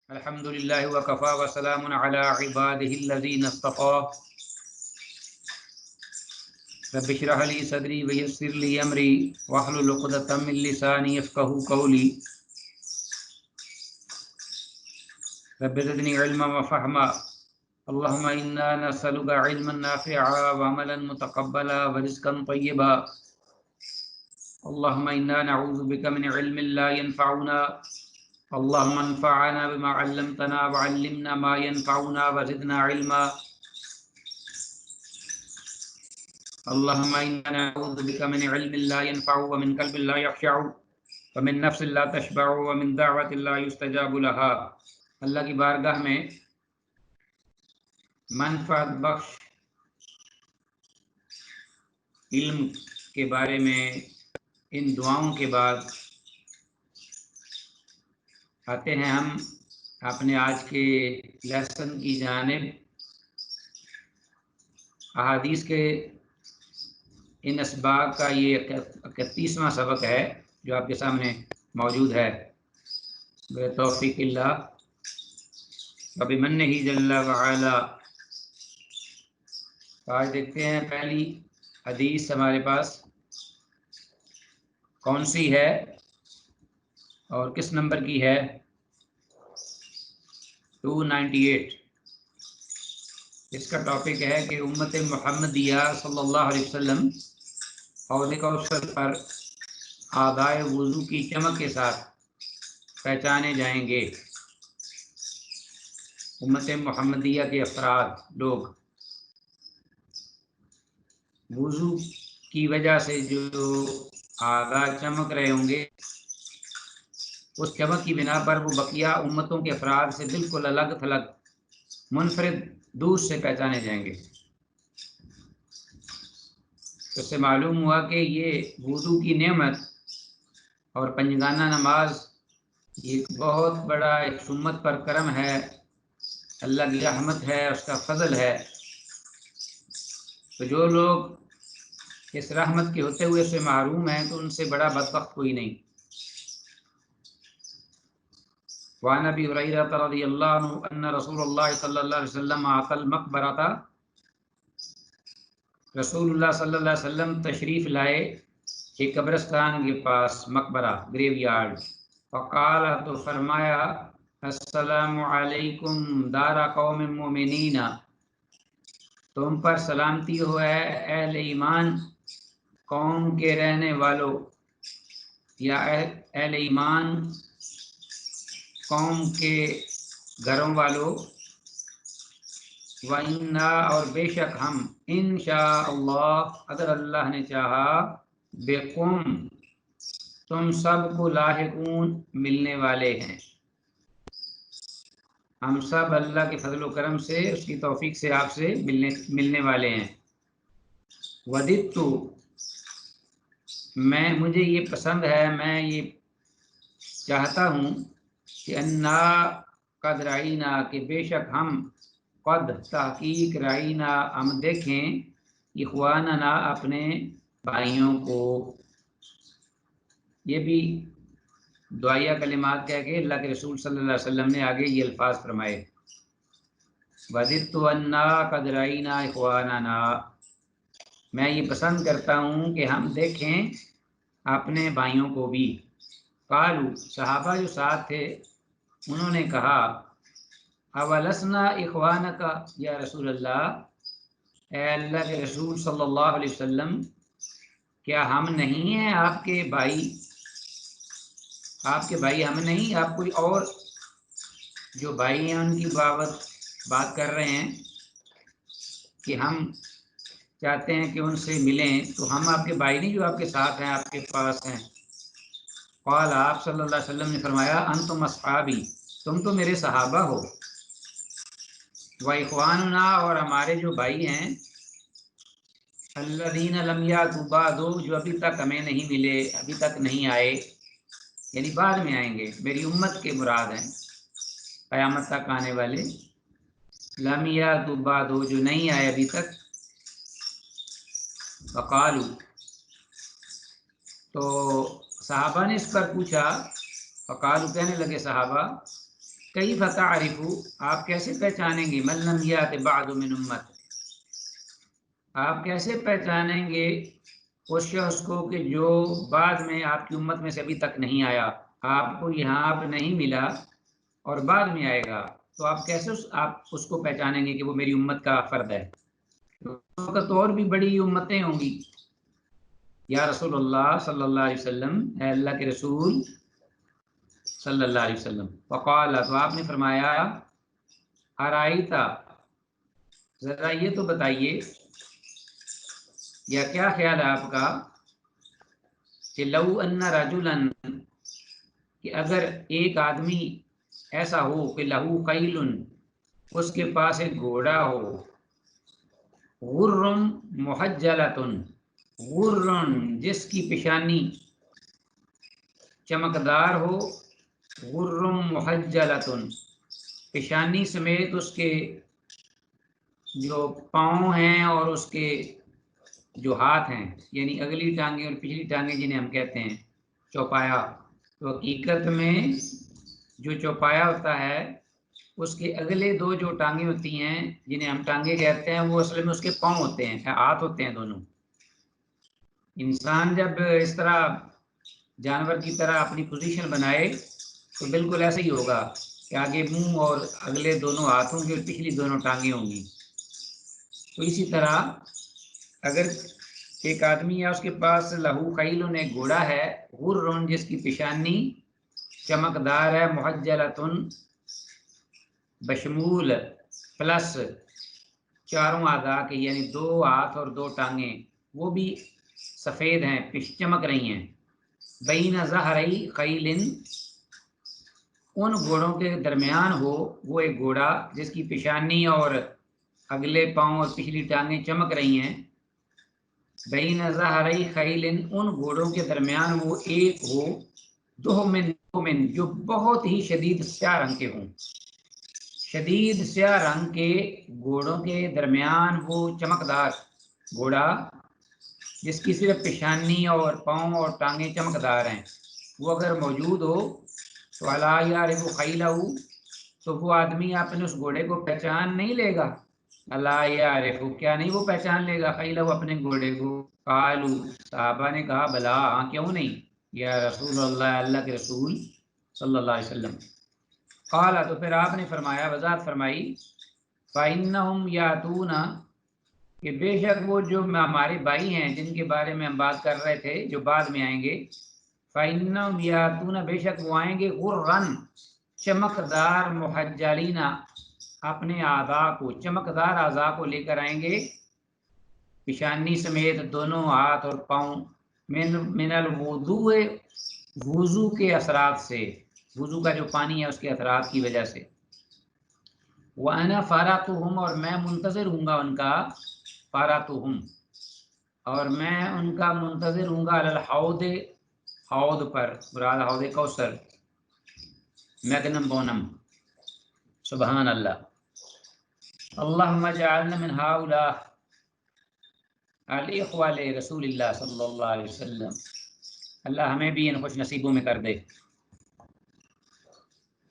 الحمد للہ وکفا وسلام علی عبادہ الذین اصطفى رب اشرح لی صدری ویسر لی امری واحلل عقدۃ من لسانی یفقهوا قولی رب زدنی علما وفہما اللهم انا نسألك علما نافعا وعملا متقبلا ورزقا طیبا اللهم انا نعوذ بك من علم لا ينفعنا اللهم انفعنا بما علمتنا وعلمنا ما ينفعنا وزدنا علما اللهم إنا نعوذ بك من علم لا ينفع ومن قلب لا يخشع ومن نفس لا تشبع ومن دعوة لا يستجاب لها۔ اللہ کی بارگاہ میں منفعت بخش علم کے بارے میں ان دعاؤں کے بعد آتے ہیں ہم اپنے آج کے لیسن کی جانب۔ احادیث کے ان اسباق کا یہ 31واں سبق ہے جو آپ کے سامنے موجود ہے بتوفیق اللہ وبمنہ جل وعلا۔ آج دیکھتے ہیں پہلی حدیث ہمارے پاس کون سی ہے اور کس نمبر کی ہے؟ 298۔ اس کا ٹاپک ہے کہ امت محمدیہ صلی اللہ علیہ وسلم حوض کوثر پر آدائے وضو کی چمک کے ساتھ پہچانے جائیں گے۔ امت محمدیہ کے افراد لوگ وضو کی وجہ سے جو آدھا چمک رہے ہوں گے، اس چمک کی بنا پر وہ بقیہ امتوں کے افراد سے بالکل الگ تھلگ منفرد دور سے پہچانے جائیں گے۔ اس سے معلوم ہوا کہ یہ وضو کی نعمت اور پنجگانہ نماز یہ بہت بڑا ایک امت پر کرم ہے، اللہ کی رحمت ہے، اس کا فضل ہے۔ تو جو لوگ اس رحمت کے ہوتے ہوئے سے محروم ہیں تو ان سے بڑا بدبخت کوئی نہیں۔ وعن ابی ہریرہ رضی اللہ عنہ ان رسول اللہ صلی اللہ علیہ وسلم اتی المقبرۃ، رسول اللہ صلی اللہ علیہ وسلم تشریف لائے ایک قبرستان کے پاس، مقبرہ گریو یارڈ۔ فقال، تو فرمایا، السلام علیکم دار قوم مومنین، تم پر سلامتی ہو ہے اہل ایمان قوم کے رہنے والوں، یا اہل ایمان قوم کے گھروں والوں۔ وَإِنَّا، اور بے شک ہم، انشاءاللہ اگر اللہ نے چاہا، بِكُم تم سب کو لاحقون ملنے والے ہیں۔ ہم سب اللہ کے فضل و کرم سے، اس کی توفیق سے آپ سے ملنے والے ہیں۔ وَدِدْتُ، مجھے یہ پسند ہے، میں یہ چاہتا ہوں کہ انا قد رعینا، کہ بے شک ہم، قد تحقیق، رعینا ہم دیکھیں، اخواننا اپنے بھائیوں کو۔ یہ بھی دعائیہ کلمات کہہ کے اللہ کے رسول صلی اللہ علیہ وسلم نے آگے یہ الفاظ فرمائے، وَدِدْتُ أَنَّا قَدْ رَأَيْنَا إِخْوَانَنَا، میں یہ پسند کرتا ہوں کہ ہم دیکھیں اپنے بھائیوں کو بھی۔ قالوا، صحابہ جو ساتھ تھے انہوں نے کہا، اولسنا اخوانک یا رسول اللہ، اے اللہ کے رسول صلی اللہ علیہ وسلم، کیا ہم نہیں ہیں آپ کے بھائی؟ آپ کے بھائی ہم نہیں، آپ کوئی اور جو بھائی ہیں ان کی بات کر رہے ہیں کہ ہم چاہتے ہیں کہ ان سے ملیں، تو ہم آپ کے بھائی نہیں جو آپ کے ساتھ ہیں، آپ کے پاس ہیں۔ قال، آپ صلی اللہ علیہ وسلم نے فرمایا، انتم اصحابی، تم تو میرے صحابہ ہو، واخواننا، اور ہمارے جو بھائی ہیں، الذین لم یاتوا بعد، جو ابھی تک ہمیں نہیں ملے، ابھی تک نہیں آئے، یعنی بعد میں آئیں گے، میری امت کے مراد ہیں قیامت تک آنے والے، لم یاتوا بعد، جو نہیں آئے ابھی تک۔ فقالوا، تو صحابہ نے اس پر پوچھا، فقالوا کہنے لگے صحابہ، کیف تعرف، آپ کیسے پہچانیں گے، من لم یات بعد من امت، آپ کیسے پہچانیں گے اس شخص کو کہ جو بعد میں آپ کی امت میں سے ابھی تک نہیں آیا، آپ کو یہاں اب نہیں ملا اور بعد میں آئے گا، تو آپ کیسے آپ اس کو پہچانیں گے کہ وہ میری امت کا فرد ہے؟ وقت اور بھی بڑی امتیں ہوں گی۔ یا رسول اللہ صلی اللہ علیہ وسلم، اے اللہ کے رسول صلی اللہ علیہ وسلم، فقال، تو آپ نے فرمایا، ارائیتا، ذرا یہ تو بتائیے، یا کیا خیال ہے آپ کا، کہ لو ان رجلا، کہ اگر ایک آدمی ایسا ہو کہ لہو خیل، اس کے پاس ایک گھوڑا ہو، غر محجلۃ، غر جس کی پیشانی چمکدار ہو، غر محجلۃ، پیشانی سمیت اس کے جو پاؤں ہیں اور اس کے جو ہاتھ ہیں، یعنی اگلی ٹانگیں اور پچھلی ٹانگیں جنہیں ہم کہتے ہیں چوپایا، تو حقیقت میں جو چوپایا ہوتا ہے اس کے اگلے دو جو ٹانگیں ہوتی ہیں جنہیں ہم ٹانگیں کہتے ہیں، وہ اصل میں اس کے پاؤں ہوتے ہیں، ہاتھ ہوتے ہیں دونوں۔ انسان جب اس طرح جانور کی طرح اپنی پوزیشن بنائے تو بالکل ایسا ہی ہوگا کہ آگے منہ اور اگلے دونوں ہاتھ ہوں گے اور پچھلی دونوں ٹانگیں ہوں گی۔ تو اسی طرح اگر ایک آدمی یا اس کے پاس لہو خیلن، ایک گھوڑا ہے، غرن جس کی پیشانی چمکدار ہے، محجلتن بشمول پلس چاروں اعضاء کے، یعنی دو ہاتھ اور دو ٹانگیں وہ بھی سفید ہیں، چمک رہی ہیں، بین ظہرئی خیلن، ان گھوڑوں کے درمیان ہو وہ ایک گھوڑا جس کی پیشانی اور اگلے پاؤں اور پچھلی ٹانگیں چمک رہی ہیں، بین ظہرئی خیلن، ان گھوڑوں کے درمیان وہ ایک ہو، دہمن جو بہت ہی شدید سیاہ رنگ کے ہوں، شدید سیاہ رنگ کے گھوڑوں کے درمیان وہ چمکدار گھوڑا جس کی صرف پیشانی اور پاؤں اور ٹانگیں چمکدار ہیں، وہ اگر موجود ہو تو الا یعرف خیلہ، تو وہ آدمی اپنے اس گھوڑے کو پہچان نہیں لے گا، الا یعرف، کیا نہیں وہ پہچان لے گا، خیلہ، اپنے گھوڑے کو، قالوا، صحابہ نے کہا، بلا، ہاں کیوں نہیں، یا رسول اللہ، اللہ کے رسول صلی اللہ علیہ وسلم، قال، تو پھر آپ نے فرمایا، وضاحت فرمائی، فَإِنَّهُمْ يَأْتُونَ، کہ بے شک وہ جو ہمارے بھائی ہیں جن کے بارے میں ہم بات کر رہے تھے جو بعد میں آئیں گے، فَإِنَّهُمْ يَأْتُونَ، بے شک وہ آئیں گے، غُرًّا، چمکدار، محجلین، اپنے اعضاء کو، چمکدار اعضاء کو لے کر آئیں گے، پیشانی سمیت دونوں ہاتھ اور پاؤں، من الوضوء، وضو کے اثرات سے، وضو کا جو پانی ہے اس کے اثرات کی وجہ سے، وَأَنَا فَارَقُهُمْ، اور میں منتظر ہوں گا ان کا، فَارَقُهُمْ، اور میں ان کا منتظر ہوں گا، علی الحوض، حوض پر، مراد حوض کوثر، میگنم بونم، سبحان اللہ، اللہم اجعلنا من ہؤلاء الاخوہ رسول اللہ صلی اللہ علیہ وسلم، اللہ ہمیں بھی ان خوش نصیبوں میں کر دے۔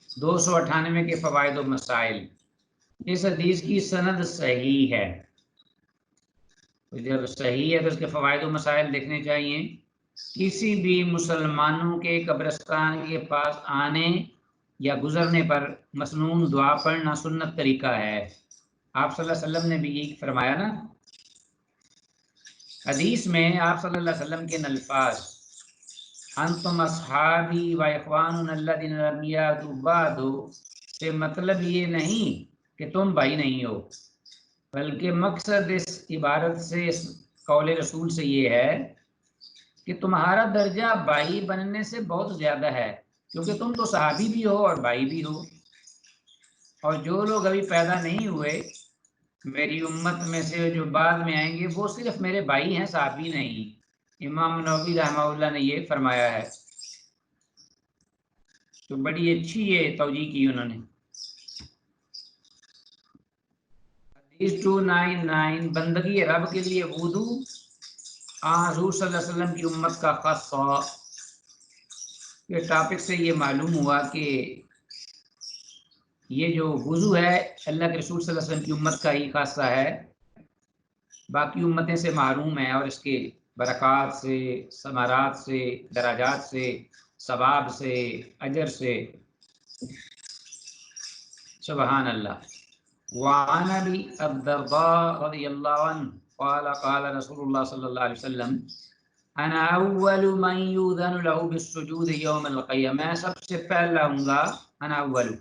298 کے فوائد و مسائل۔ اس حدیث کی سند صحیح ہے، جب صحیح ہے تو اس کے فوائد و مسائل دیکھنے چاہیے۔ کسی بھی مسلمانوں کے قبرستان کے پاس آنے یا گزرنے پر مسنون دعا پڑھنا سنت طریقہ ہے، آپ صلی اللہ علیہ وسلم نے بھی یہی فرمایا نا۔ حدیث میں آپ صلی اللہ علیہ وسلم کے الفاظ، انتم اصحابی و اخوان الذین لم یاتوا بعد، سے مطلب یہ نہیں کہ تم بھائی نہیں ہو، بلکہ مقصد اس عبارت سے، اس قول رسول سے یہ ہے کہ تمہارا درجہ بھائی بننے سے بہت زیادہ ہے، کیونکہ تم تو صحابی بھی ہو اور بھائی بھی ہو، اور جو لوگ ابھی پیدا نہیں ہوئے میری امت میں سے جو بعد میں آئیں گے وہ صرف میرے بھائی ہیں، صحابی نہیں۔ امام نووی رحمہ اللہ نے یہ فرمایا ہے، تو بڑی اچھی یہ توجیہ کی انہوں نے۔ حدیث 299، بندگی رب کے لیے وضو حضور صلی اللہ علیہ وسلم کی امت کا خاص، یہ ٹاپک سے یہ معلوم ہوا کہ یہ جو وضو ہے اللہ کے رسول صلی اللہ علیہ وسلم کی امت کا ہی خاصہ ہے، باقی امتیں سے محروم ہے، اور اس کے برکات سے، ثمرات سے، درجات سے، ثواب سے، اجر سے، سبحان اللہ۔ وعن ابی الدرداء رضی اللہ عنہ قال قال رسول اللہ صلی اللہ علیہ وسلم انا اول من یؤذن له بالسجود یوم القیامہ، میں سب سے پہلا ہوں گا، انا اول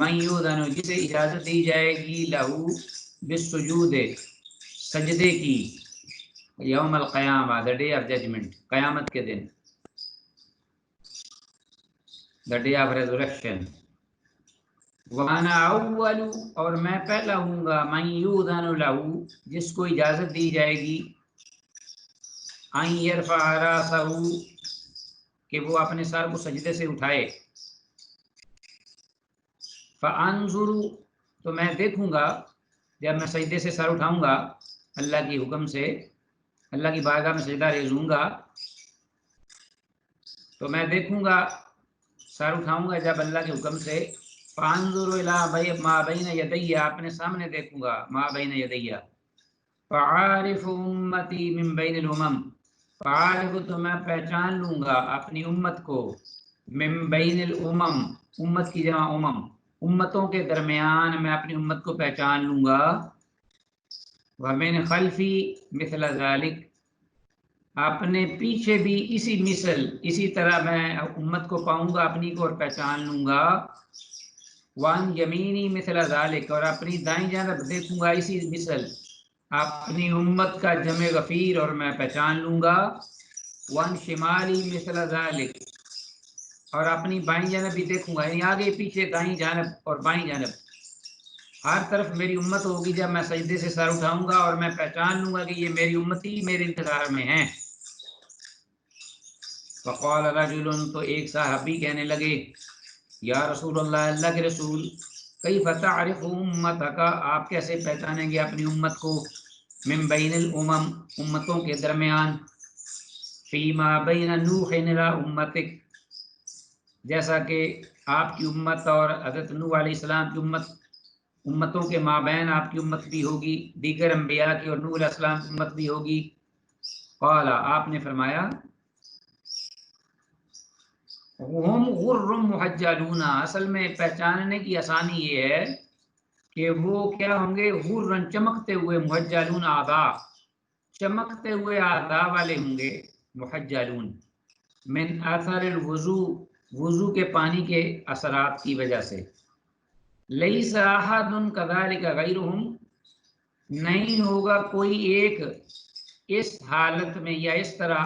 من یؤذن، جسے اجازت دی جائے گی، لہو بالسجود، سجدے کی، یوم القیامہ، the day of judgment، قیامت کے دن، the day of resurrection۔ وانا اول، اور میں پہلا ہوں گا، من یؤذن له، جس کو اجازت دی جائے گی، ان یرفع راسہ، کہ وہ اپنے سر کو سجدے سے اٹھائے، فانظر، تو میں دیکھوں گا، جب میں سجدے سے سر اٹھاؤں گا اللہ کی حکم سے، اللہ کی بارگاہ میں سجدہ ریز ہوں گا، تو میں دیکھوں گا، سر اٹھاؤں گا جب اللہ کے حکم سے، فانظر الی ما بین یدی، اپنے سامنے دیکھوں گا، ما بین یدی، فعارف امتی من بین الامم، فعارف، تو میں پہچان لوں گا اپنی امت کو، من بین الامم، امت کی جمع امم، امتوں کے درمیان میں اپنی امت کو پہچان لوں گا، ومن خلفی مثل ذلک، اپنے پیچھے بھی اسی مثل، اسی طرح میں امت کو پاؤں گا اپنی کو اور پہچان لوں گا، وان یمینی مثل ذلک، اور اپنی دائیں جانب دیکھوں گا اسی مثل اپنی امت کا جمع غفیر، اور میں پہچان لوں گا، وان شمالی مثل ذلک، اور اپنی بائیں جانب بھی دیکھوں گا، یعنی آگے پیچھے دائیں جانب اور بائیں جانب ہر طرف میری امت ہوگی جب میں سجدے سے سر اٹھاؤں گا، اور میں پہچان لوں گا کہ یہ میری امتی میرے انتظار میں ہیں۔ فقال رجل، تو ایک صحابی کہنے لگے، یا رسول اللہ، اللہ کے رسول، کیف تعرف امتک، آپ کیسے پہچانیں گے اپنی امت کو، من بین الامم، امتوں کے درمیان، فیما بین نوح الی امتک، جیسا کہ آپ کی امت اور حضرت نوح علیہ السلام کی امتوں کے مابین آپ کی امت بھی ہوگی، دیگر انبیاء کی اور نوح علیہ السلام کی امت بھی ہوگی۔ قال، آپ نے فرمایا، ہم غر محجلون، اصل میں پہچاننے کی آسانی یہ ہے کہ وہ کیا ہوں گے، غرن، چمکتے ہوئے، محجلون اعضاء، چمکتے ہوئے اعضاء والے ہوں گے، محجلون، من اثر الوضو، وضو کے پانی کے اثرات کی وجہ سے، لیس احد کذالک غیرہم، نہیں ہوگا کوئی ایک اس حالت میں یا اس طرح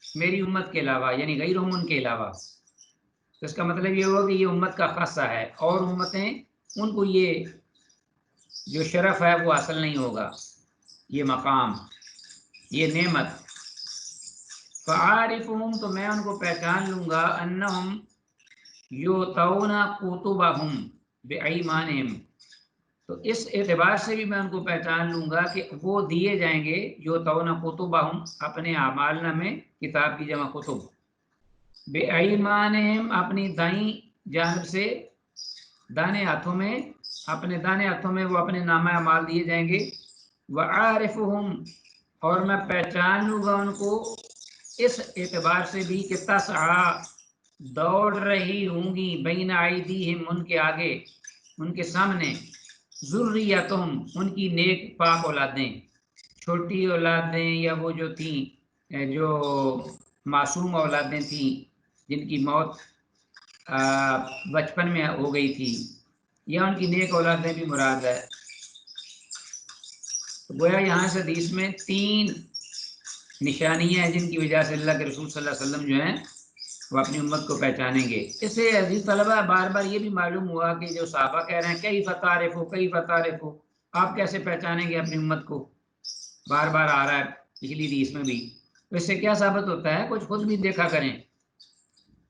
میری امت کے علاوہ، یعنی غیرہم، ان کے علاوہ، تو اس کا مطلب یہ ہوگا کہ یہ امت کا خاصہ ہے، اور امتیں ان کو یہ جو شرف ہے وہ حاصل نہیں ہوگا، یہ مقام، یہ نعمت۔ فعارفہم، تو میں ان کو پہچان لوں گا، انہم یؤتون کتبہم بایمانہم، تو اس اعتبار سے بھی میں ان کو پہچان لوں گا کہ وہ دیے جائیں گے، یؤتون کتبہم، اپنے اعمال نامے، کتاب کی جمع کتب، بایمانہم، اپنی دائیں جانب سے، دانے ہاتھوں میں، اپنے دانے ہاتھوں میں وہ اپنے نامہ اعمال دیے جائیں گے، وعارفہم، اور میں پہچان لوں گا ان کو اس اعتبار سے بھی کہ تسعی، دوڑ رہی ہوں گی، بین ایدیہم، ان کے آگے، ان کے سامنے، ذریتہم، ان کی نیک پاک اولادیں، چھوٹی اولادیں یا وہ جو تھیں، جو معصوم اولادیں تھیں جن کی موت بچپن میں ہو گئی تھی، یا ان کی نیک اولادیں بھی مراد ہے۔ گویا یہاں سے حدیث میں 3 نشانیاں ہیں جن کی وجہ سے اللہ کے رسول صلی اللہ علیہ وسلم جو ہیں وہ اپنی امت کو پہچانیں گے۔ اس سے عزیز طلبہ بار بار یہ بھی معلوم ہوا کہ جو صحابہ کہہ رہے ہیں کیف تعرفوا کیف تعرفوا، آپ کیسے پہچانیں گے اپنی امت کو، بار بار آ رہا ہے پچھلی حدیث میں بھی، تو اس سے کیا ثابت ہوتا ہے، کچھ خود بھی دیکھا کریں،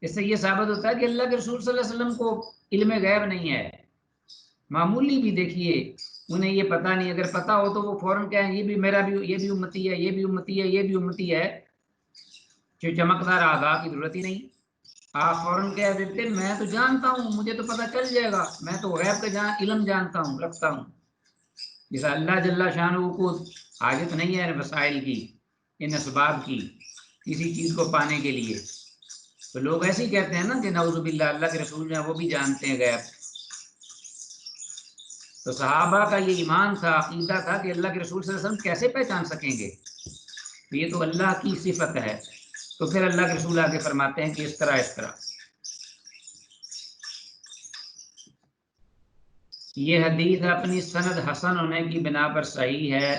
اس سے یہ ثابت ہوتا ہے کہ اللہ کے رسول صلی اللہ علیہ وسلم کو علم غیب نہیں ہے، معمولی بھی دیکھیے انہیں یہ پتہ نہیں، اگر پتہ ہو تو وہ فوراً کہیں یہ بھی میرا بھی، یہ بھی امتی ہے، یہ بھی امتی ہے، یہ بھی امتی ہے، جو چمکدار اعضاء کی ضرورت ہی نہیں۔ آپ فوراً کہہ دیتے میں تو جانتا ہوں، مجھے تو پتہ چل جائے گا، میں تو غیب کا علم جانتا ہوں، رکھتا ہوں. جیسا اللہ جل شانہ کو حاجت نہیں ہے وسائل کی، ان اسباب کی، کسی چیز کو پانے کے لیے. تو لوگ ایسے ہی کہتے ہیں نا کہ نعوذ باللہ اللہ کے رسول جو ہیں وہ بھی جانتے ہیں غیب. تو صحابہ کا یہ ایمان تھا، عقیدہ تھا کہ اللہ کے رسول صلی اللہ علیہ وسلم کیسے پہچان سکیں گے، یہ تو اللہ کی صفت ہے. تو پھر اللہ کے رسول آگے فرماتے ہیں کہ اس طرح اس طرح. یہ حدیث اپنی سند حسن ہونے کی بنا پر صحیح ہے.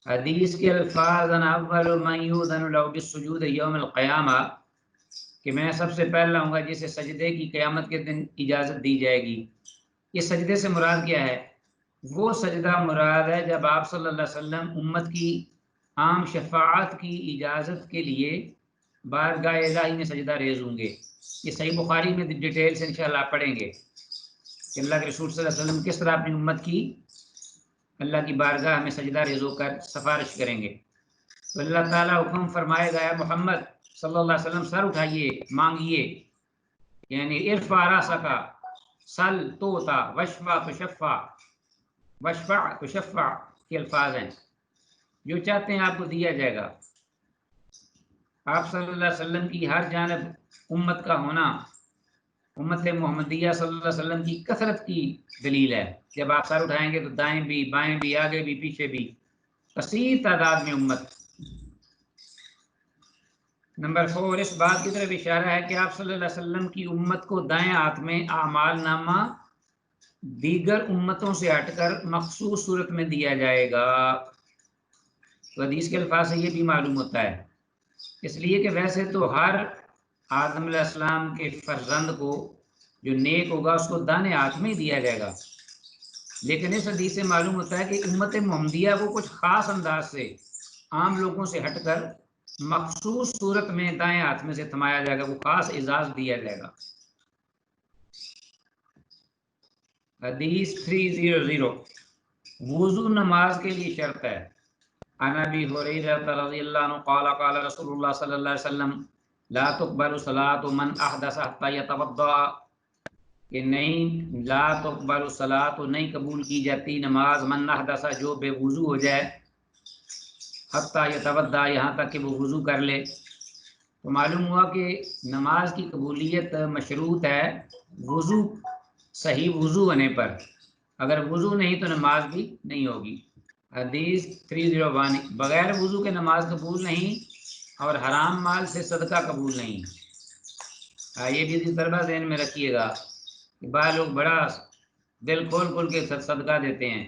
حدیث کے الفاظ اول من یؤذن له بالسجود یوم القیامہ کہ میں سب سے پہلا ہوں گا جسے سجدے کی قیامت کے دن اجازت دی جائے گی. یہ سجدے سے مراد کیا ہے؟ وہ سجدہ مراد ہے جب آپ صلی اللہ علیہ وسلم امت کی عام شفاعت کی اجازت کے لیے بارگاہ الہی میں سجدہ ریز ہوں گے. یہ صحیح بخاری میں ڈیٹیل سے انشاءاللہ پڑھیں گے کہ اللہ کے رسول صلی اللہ علیہ وسلم کس طرح اپنی امت کی اللہ کی بارگاہ میں سجدہ ریز ہو کر سفارش کریں گے. تو اللہ تعالیٰ حکم فرمائے گا محمد صلی اللہ علیہ وسلم سر اٹھائیے، مانگیے، یعنی ارفع راسک سل توتا وشفع تشفع، وشفع تشفع کے الفاظ ہیں، جو چاہتے ہیں آپ کو دیا جائے گا. آپ صلی اللہ علیہ وسلم کی ہر جانب امت کا ہونا امت محمدیہ صلی اللہ علیہ وسلم کی کثرت کی دلیل ہے. جب آپ سر اٹھائیں گے تو دائیں بھی، بائیں بھی، آگے بھی، پیچھے بھی کثیر تعداد میں امت. نمبر 4 اس بات کی طرف اشارہ ہے کہ آپ صلی اللہ علیہ وسلم کی امت کو دائیں ہاتھ میں اعمال نامہ دیگر امتوں سے ہٹ کر مخصوص صورت میں دیا جائے گا. تو حدیث کے الفاظ سے یہ بھی معلوم ہوتا ہے، اس لیے کہ ویسے تو ہر آدم علیہ السلام کے فرزند کو جو نیک ہوگا اس کو دائیں ہاتھ میں دیا جائے گا، لیکن اس حدیث سے معلوم ہوتا ہے کہ امت محمدیہ کو کچھ خاص انداز سے عام لوگوں سے ہٹ کر مخصوص صورت میں دائیں ہاتھ میں سے تھمایا جائے گا، وہ خاص اعزاز دیا جائے گا. حدیث 300 وضو نماز کے لیے شرط ہے. عن ابی ہریرہ رضی اللہ عنہ قال قال رسول اللہ صلی اللہ علیہ وسلم لا تقبل صلاة من احدث حتى يتوضا، کہ نہیں لا تقبل صلاة نہیں قبول کی جاتی نماز من احدث جو بے وضو ہو جائے، حتیٰ یتوضا یہاں تک کہ وہ وضو کر لے. تو معلوم ہوا کہ نماز کی قبولیت مشروط ہے وضو، صحیح وضو ہونے پر. اگر وضو نہیں تو نماز بھی نہیں ہوگی. حدیث 301 بغیر وضو کے نماز قبول نہیں اور حرام مال سے صدقہ قبول نہیں. یہ بھی ضربہ ذہن میں رکھیے گا کہ بعض لوگ بڑا دل کھول کے صدقہ دیتے ہیں.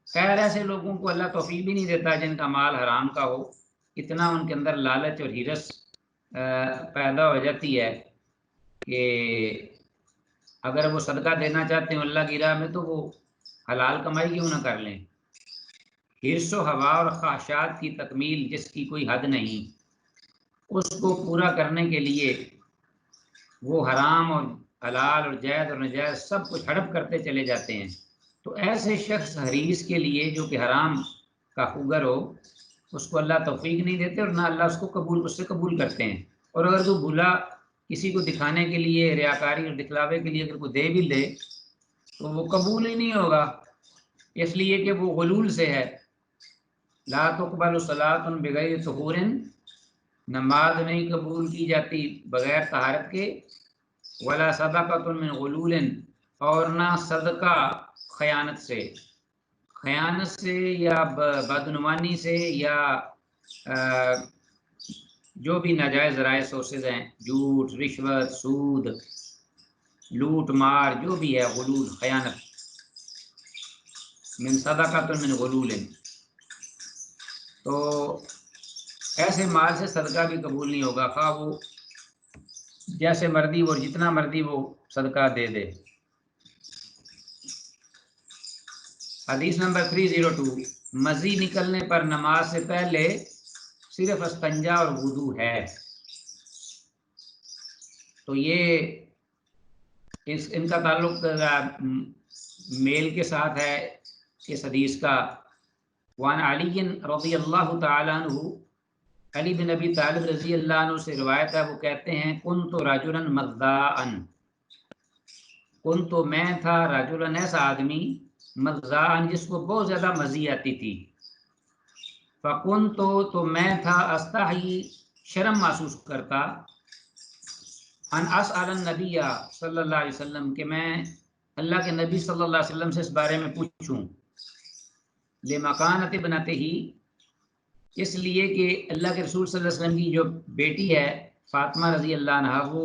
خیر ایسے لوگوں کو اللہ توفیق بھی نہیں دیتا جن کا مال حرام کا ہو، اتنا ان کے اندر لالچ اور ہرس پیدا ہو جاتی ہے کہ اگر وہ صدقہ دینا چاہتے ہیں اللہ کی راہ میں تو وہ حلال کمائی کیوں نہ کر لیں. حرص و ہوا اور خواہشات کی تکمیل جس کی کوئی حد نہیں، اس کو پورا کرنے کے لیے وہ حرام اور حلال اور جائز اور ناجائز سب کچھ ہڑپ کرتے چلے جاتے ہیں. تو ایسے شخص حریص کے لیے جو کہ حرام کا خوگر ہو، اس کو اللہ توفیق نہیں دیتے اور نہ اللہ اس سے قبول کرتے ہیں. اور اگر وہ بھلا کسی کو دکھانے کے لیے، ریاکاری اور دکھلاوے کے لیے اگر کوئی دے بھی لے تو وہ قبول ہی نہیں ہوگا، اس لیے کہ وہ غلول سے ہے. لا تقبل صلاۃ بغیر طہور، نماز نہیں قبول کی جاتی بغیر طہارت کے. ولا صدقۃ من غلول، اور نہ صدقہ خیانت سے، خیانت سے یا بدعنوانی سے یا جو بھی ناجائز ذرائع سورسز ہیں، جھوٹ، رشوت، سود، لوٹ مار، جو بھی ہے غلول خیانت. من صدقۃ من غلول، تو ایسے مال سے صدقہ بھی قبول نہیں ہوگا، خواہ وہ جیسے مرضی وہ جتنا مرضی وہ صدقہ دے دے. حدیث نمبر 302 مزی نکلنے پر نماز سے پہلے صرف استنجا اور وضو ہے. تو یہ ان کا تعلق میل کے ساتھ ہے اس حدیث کا. وعن علی رضی اللہ تعالی عنہ علی بن ابی طالب رضی اللہ عنہ سے روایت ہے، وہ کہتے ہیں کنت رجلا مذاءً، کنت میں تھا رجلا ایسا آدمی مذاءً جس کو بہت زیادہ مزی آتی تھی، فکنت تو میں تھا استحی شرم محسوس کرتا، ان اسأل النبی صلی اللہ علیہ وسلم کہ میں اللہ کے نبی صلی اللہ علیہ وسلم سے اس بارے میں پوچھوں، لمکانت ابنتہ، اس لیے کہ اللہ کے رسول صلی اللہ علیہ وسلم کی جو بیٹی ہے فاطمہ رضی اللہ عنہ وہ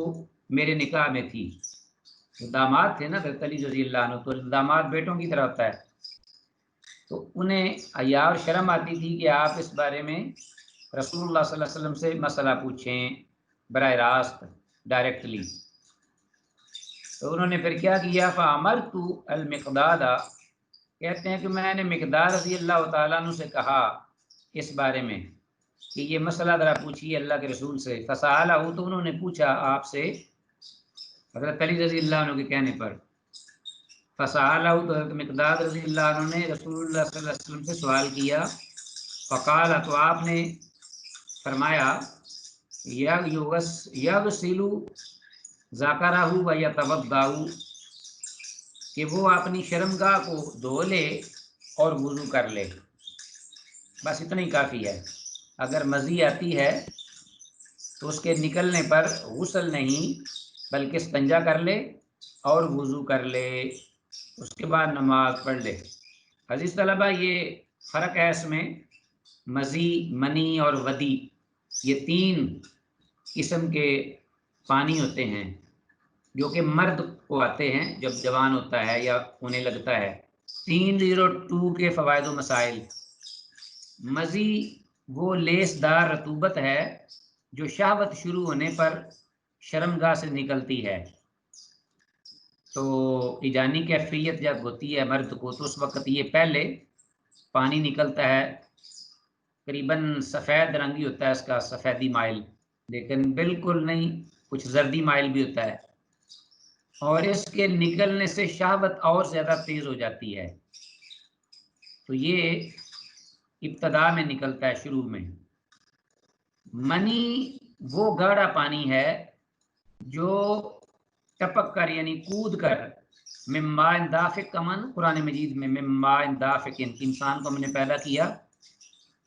میرے نکاح میں تھی، داماد تھے نا حضرت علی رضی اللہ عنہ، تو داماد بیٹوں کی طرح ہوتا ہے، تو انہیں حیا اور شرم آتی تھی کہ آپ اس بارے میں رسول اللہ صلی اللہ علیہ وسلم سے مسئلہ پوچھیں براہ راست ڈائریکٹلی۔ تو انہوں نے پھر کیا کیا، فامرت المقداد، کہتے ہیں کہ میں نے مقداد رضی اللہ تعالیٰ عنہ سے کہا اس بارے میں کہ یہ مسئلہ ذرا پوچھیے اللہ کے رسول سے، فسالہ، تو انہوں نے پوچھا آپ سے حضرت علی رضی اللہ عنہ کے کہنے پر، فسالہ، تو حضرت مقداد رضی اللہ عنہ نے رسول اللہ صلی اللہ علیہ وسلم سے سوال کیا، فقال، تو آپ نے فرمایا، یغسل ذکرہ و یتوضأ، کہ وہ اپنی شرمگاہ کو دھو لے اور وضو کر لے، بس اتنا ہی کافی ہے۔ اگر مزی آتی ہے تو اس کے نکلنے پر غسل نہیں بلکہ استنجا کر لے اور وضو کر لے، اس کے بعد نماز پڑھ لے۔ عزیز طلبہ، یہ فرق ہے اس میں، مزی، منی اور ودی، یہ تین قسم کے پانی ہوتے ہیں جو کہ مرد کو آتے ہیں جب جوان ہوتا ہے یا ہونے لگتا ہے۔ 302 کے فوائد و مسائل۔ مزی وہ لیس دار رطوبت ہے جو شہوت شروع ہونے پر شرمگاہ سے نکلتی ہے، تو ایجانی کیفیت جب ہوتی ہے مرد کو تو اس وقت یہ پہلے پانی نکلتا ہے، قریباً سفید رنگی ہوتا ہے اس کا، سفیدی مائل، لیکن بالکل نہیں، کچھ زردی مائل بھی ہوتا ہے، اور اس کے نکلنے سے شہوت اور زیادہ تیز ہو جاتی ہے، تو یہ ابتدا میں نکلتا ہے، شروع میں۔ منی وہ گاڑھا پانی ہے جو ٹپک کر یعنی کود کر، من ماء دافق کا من قرآن مجید میں من ماء دافق، انسان کو ہم نے پیدا کیا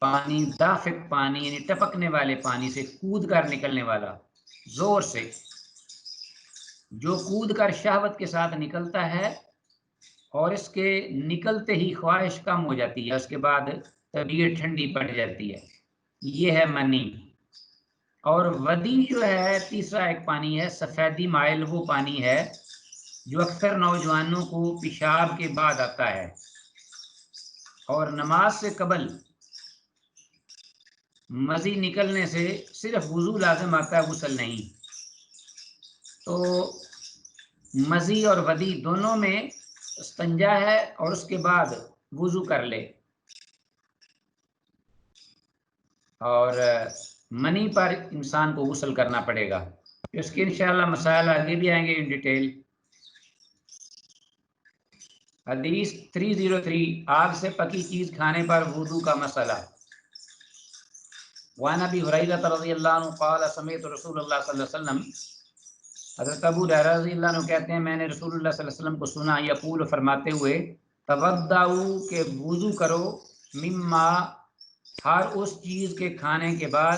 پانی، دافق پانی یعنی ٹپکنے والے پانی سے، کود کر نکلنے والا، زور سے، جو کود کر شہوت کے ساتھ نکلتا ہے اور اس کے نکلتے ہی خواہش کم ہو جاتی ہے، اس کے بعد طبیعت ٹھنڈی پڑ جاتی ہے، یہ ہے منی۔ اور ودی جو ہے تیسرا ایک پانی ہے، سفیدی مائل، وہ پانی ہے جو اکثر نوجوانوں کو پیشاب کے بعد آتا ہے اور نماز سے قبل مزی نکلنے سے صرف وضو لازم آتا ہے، غسل نہیں۔ تو مزی اور ودی دونوں میں استنجا ہے اور اس کے بعد وضو کر لے، اور منی پر انسان کو غسل کرنا پڑے گا، اس کے انشاءاللہ مسائل آگے بھی آئیں گے ان ڈیٹیل۔ حدیث 303، آگ سے پکی چیز کھانے پر وضو کا مسئلہ۔ وعن ابی ہریرہ رضی اللہ عنہ قال سمعت رسول اللہ صلی اللہ علیہ وسلم، حضرت ابو ہریرہ رضی اللہ عنہ کہتے ہیں میں نے رسول اللہ صلی اللہ علیہ وسلم کو سنا یقول، فرماتے ہوئے، تودعوا، کہ وضو کرو، مما، ہر اس چیز کے کھانے کے بعد،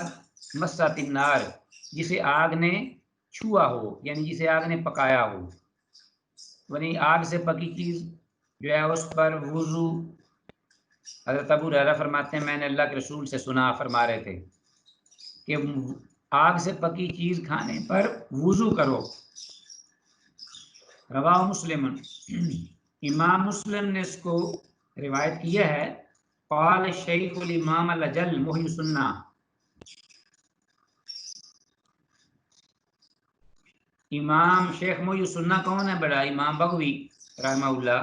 مست النار، جسے آگ نے چھوا ہو یعنی جسے آگ نے پکایا ہو، یعنی آگ سے پکی چیز جو ہے اس پر وضو۔ حضرت ابو ہریرہ فرماتے ہیں میں نے اللہ کے رسول سے سنا، فرما رہے تھے کہ آگ سے پکی چیز کھانے پر وضو کرو۔ رواہ مسلم، امام مسلم نے اس کو روایت کیا ہے۔ قال الشیخ الامام الاجل محی السنہ، امام شیخ محی السنہ کون ہے؟ بڑا امام بغوی رحمہ اللہ،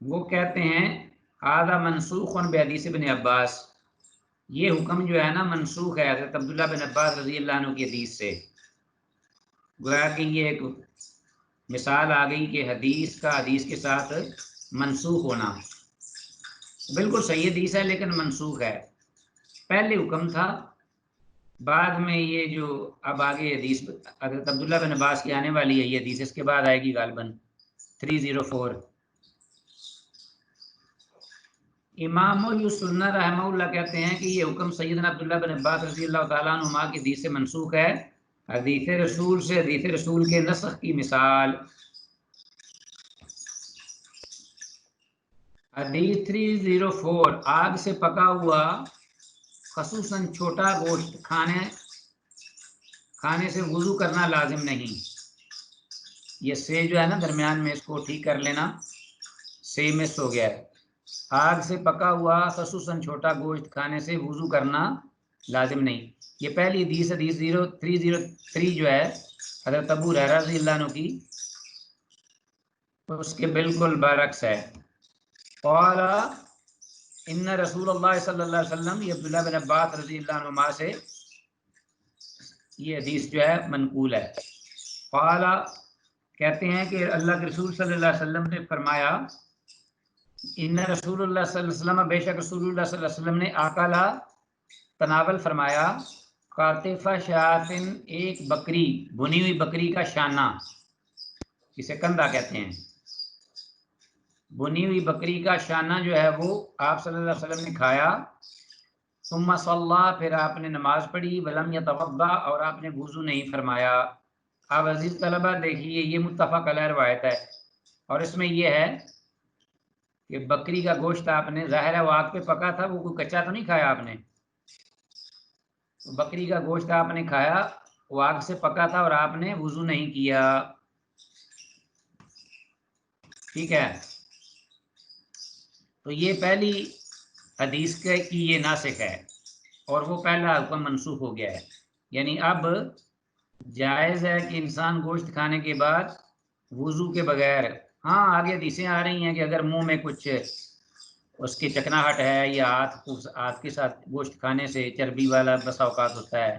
وہ کہتے ہیں ھذا منسوخ بحدیث ابن عباس، یہ حکم جو ہے نا منسوخ ہے حضرت عبداللہ بن عباس رضی اللہ عنہ کی حدیث سے، گویا کہ یہ ایک مثال آ گئی کہ حدیث کا حدیث کے ساتھ منسوخ ہونا، بالکل صحیح حدیث ہے لیکن منسوخ ہے۔ پہلے حکم تھا، بعد میں یہ جو اب آگے حدیث حضرت عبداللہ بن عباس کی آنے والی ہے، یہ حدیث اس کے بعد آئے گی غالباً 304۔ امام السنہ رحمہ اللہ کہتے ہیں کہ یہ حکم سیدنا عبداللہ بن عباس رضی اللہ تعالیٰ عنہما کی حدیث سے منسوخ ہے، حدیث رسول سے حدیث رسول کے نسخ کی مثال حدیث 304، آگ سے پکا ہوا خصوصاً چھوٹا گوشت کھانے سے وضو کرنا لازم نہیں۔ یہ سے جو ہے نا درمیان میں اس کو ٹھیک کر لینا، سے مس ہو گیا ہے۔ آگ سے پکا ہوا خصوصاً چھوٹا گوشت کھانے سے وضو کرنا لازم نہیں۔ یہ پہلی حدیث 303 جو ہے حضرت ابو ہریرہ رضی اللہ عنہ کی، اس کے بالکل برعکس ہے۔ قال ان رسول اللہ صلی اللہ علیہ وسلم، یہ عبداللہ بن عباس رضی اللہ عنہما سے یہ حدیث جو ہے منقول ہے۔ قال کہتے ہیں کہ اللہ کے رسول صلی اللہ علیہ وسلم نے فرمایا، ان رسول اللہ صلی اللہ علیہ وسلم، بے شک رسول اللہ صلی اللہ علیہ وسلم نے آکلا تناول فرمایا، قاطف شاطن، ایک بکری، بنی ہوئی بکری کا شانہ، اسے کندھا کہتے ہیں، بنی ہوئی بکری کا شانہ جو ہے وہ آپ صلی اللہ علیہ وسلم نے کھایا۔ ثم صلی، پھر آپ نے نماز پڑھی، ولم یتوضا، اور آپ نے وضو نہیں فرمایا۔ اب عزیز طلبہ دیکھیے، یہ متفق علیہ روایت ہے، اور اس میں یہ ہے کہ بکری کا گوشت آپ نے، ظاہر ہے وہ آگ پہ پکا تھا، وہ کوئی کچا تو نہیں کھایا آپ نے، بکری کا گوشت آپ نے کھایا، وہ آگ سے پکا تھا اور آپ نے وضو نہیں کیا، ٹھیک ہے۔ تو یہ پہلی حدیث کی یہ ناسخ ہے، اور وہ پہلا حکم منسوخ ہو گیا ہے۔ یعنی اب جائز ہے کہ انسان گوشت کھانے کے بعد وضو کے بغیر، ہاں آگے حدیثیں آ رہی ہیں کہ اگر منہ میں کچھ اس کی چکناہٹ ہے، یا ہاتھ کے ساتھ گوشت کھانے سے چربی والا بسا اوقات ہوتا ہے،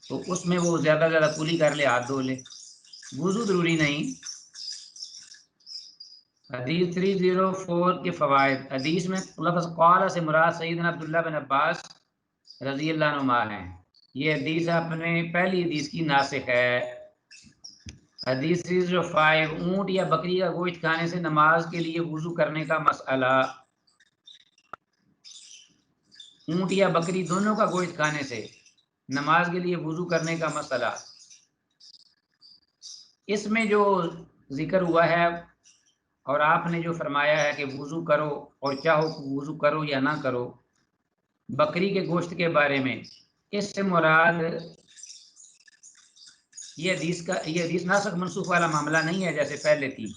تو اس میں وہ زیادہ کلی کر لے، ہاتھ دھو لے، وضو ضروری نہیں۔ حدیث 304 کے فوائد، حدیث میں لفظ قال سے مراد سیدنا عبداللہ بن عباس رضی اللہ عنہما ہیں، یہ حدیث اپنے پہلی حدیث کی ناسخ ہے۔ حدیث 305، اونٹ یا بکری کا گوشت کھانے سے نماز کے لیے وضو کرنے کا مسئلہ، اونٹ یا بکری دونوں کا گوشت کھانے سے نماز کے لیے وضو کرنے کا مسئلہ، اس میں جو ذکر ہوا ہے اور آپ نے جو فرمایا ہے کہ وضو کرو، اور چاہو وضو کرو یا نہ کرو بکری کے گوشت کے بارے میں، اس سے مراد یہ حدیث ناسخ منسوخ والا معاملہ نہیں ہے جیسے پہلے تھی،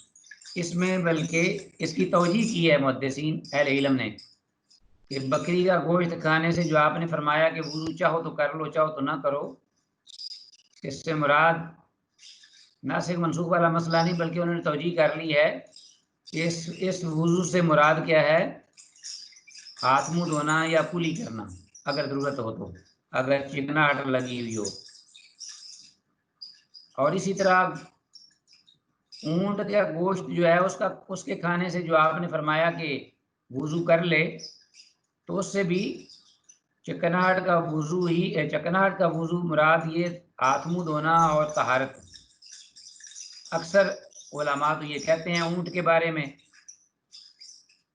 اس میں بلکہ اس کی توجیہ کی ہے محدثین اہل علم نے، کہ بکری کا گوشت کھانے سے جو آپ نے فرمایا کہ وضو چاہو تو کر لو چاہو تو نہ کرو، اس سے مراد ناسخ منسوخ والا مسئلہ نہیں، بلکہ انہوں نے توجیہ کر لی ہے کہ اس وضو سے مراد کیا ہے، ہاتھ منہ دھونا یا کلی کرنا اگر ضرورت ہو تو، اگر چکناہٹ لگی ہوئی ہو۔ اور اسی طرح اونٹ یا گوشت جو ہے اس کے کھانے سے جو آپ نے فرمایا کہ وضو کر لے، تو اس سے بھی چکناہٹ کا وضو مراد یہ ہاتھ منہ دھونا اور طہارت۔ اکثر علماء تو یہ کہتے ہیں اونٹ کے بارے میں،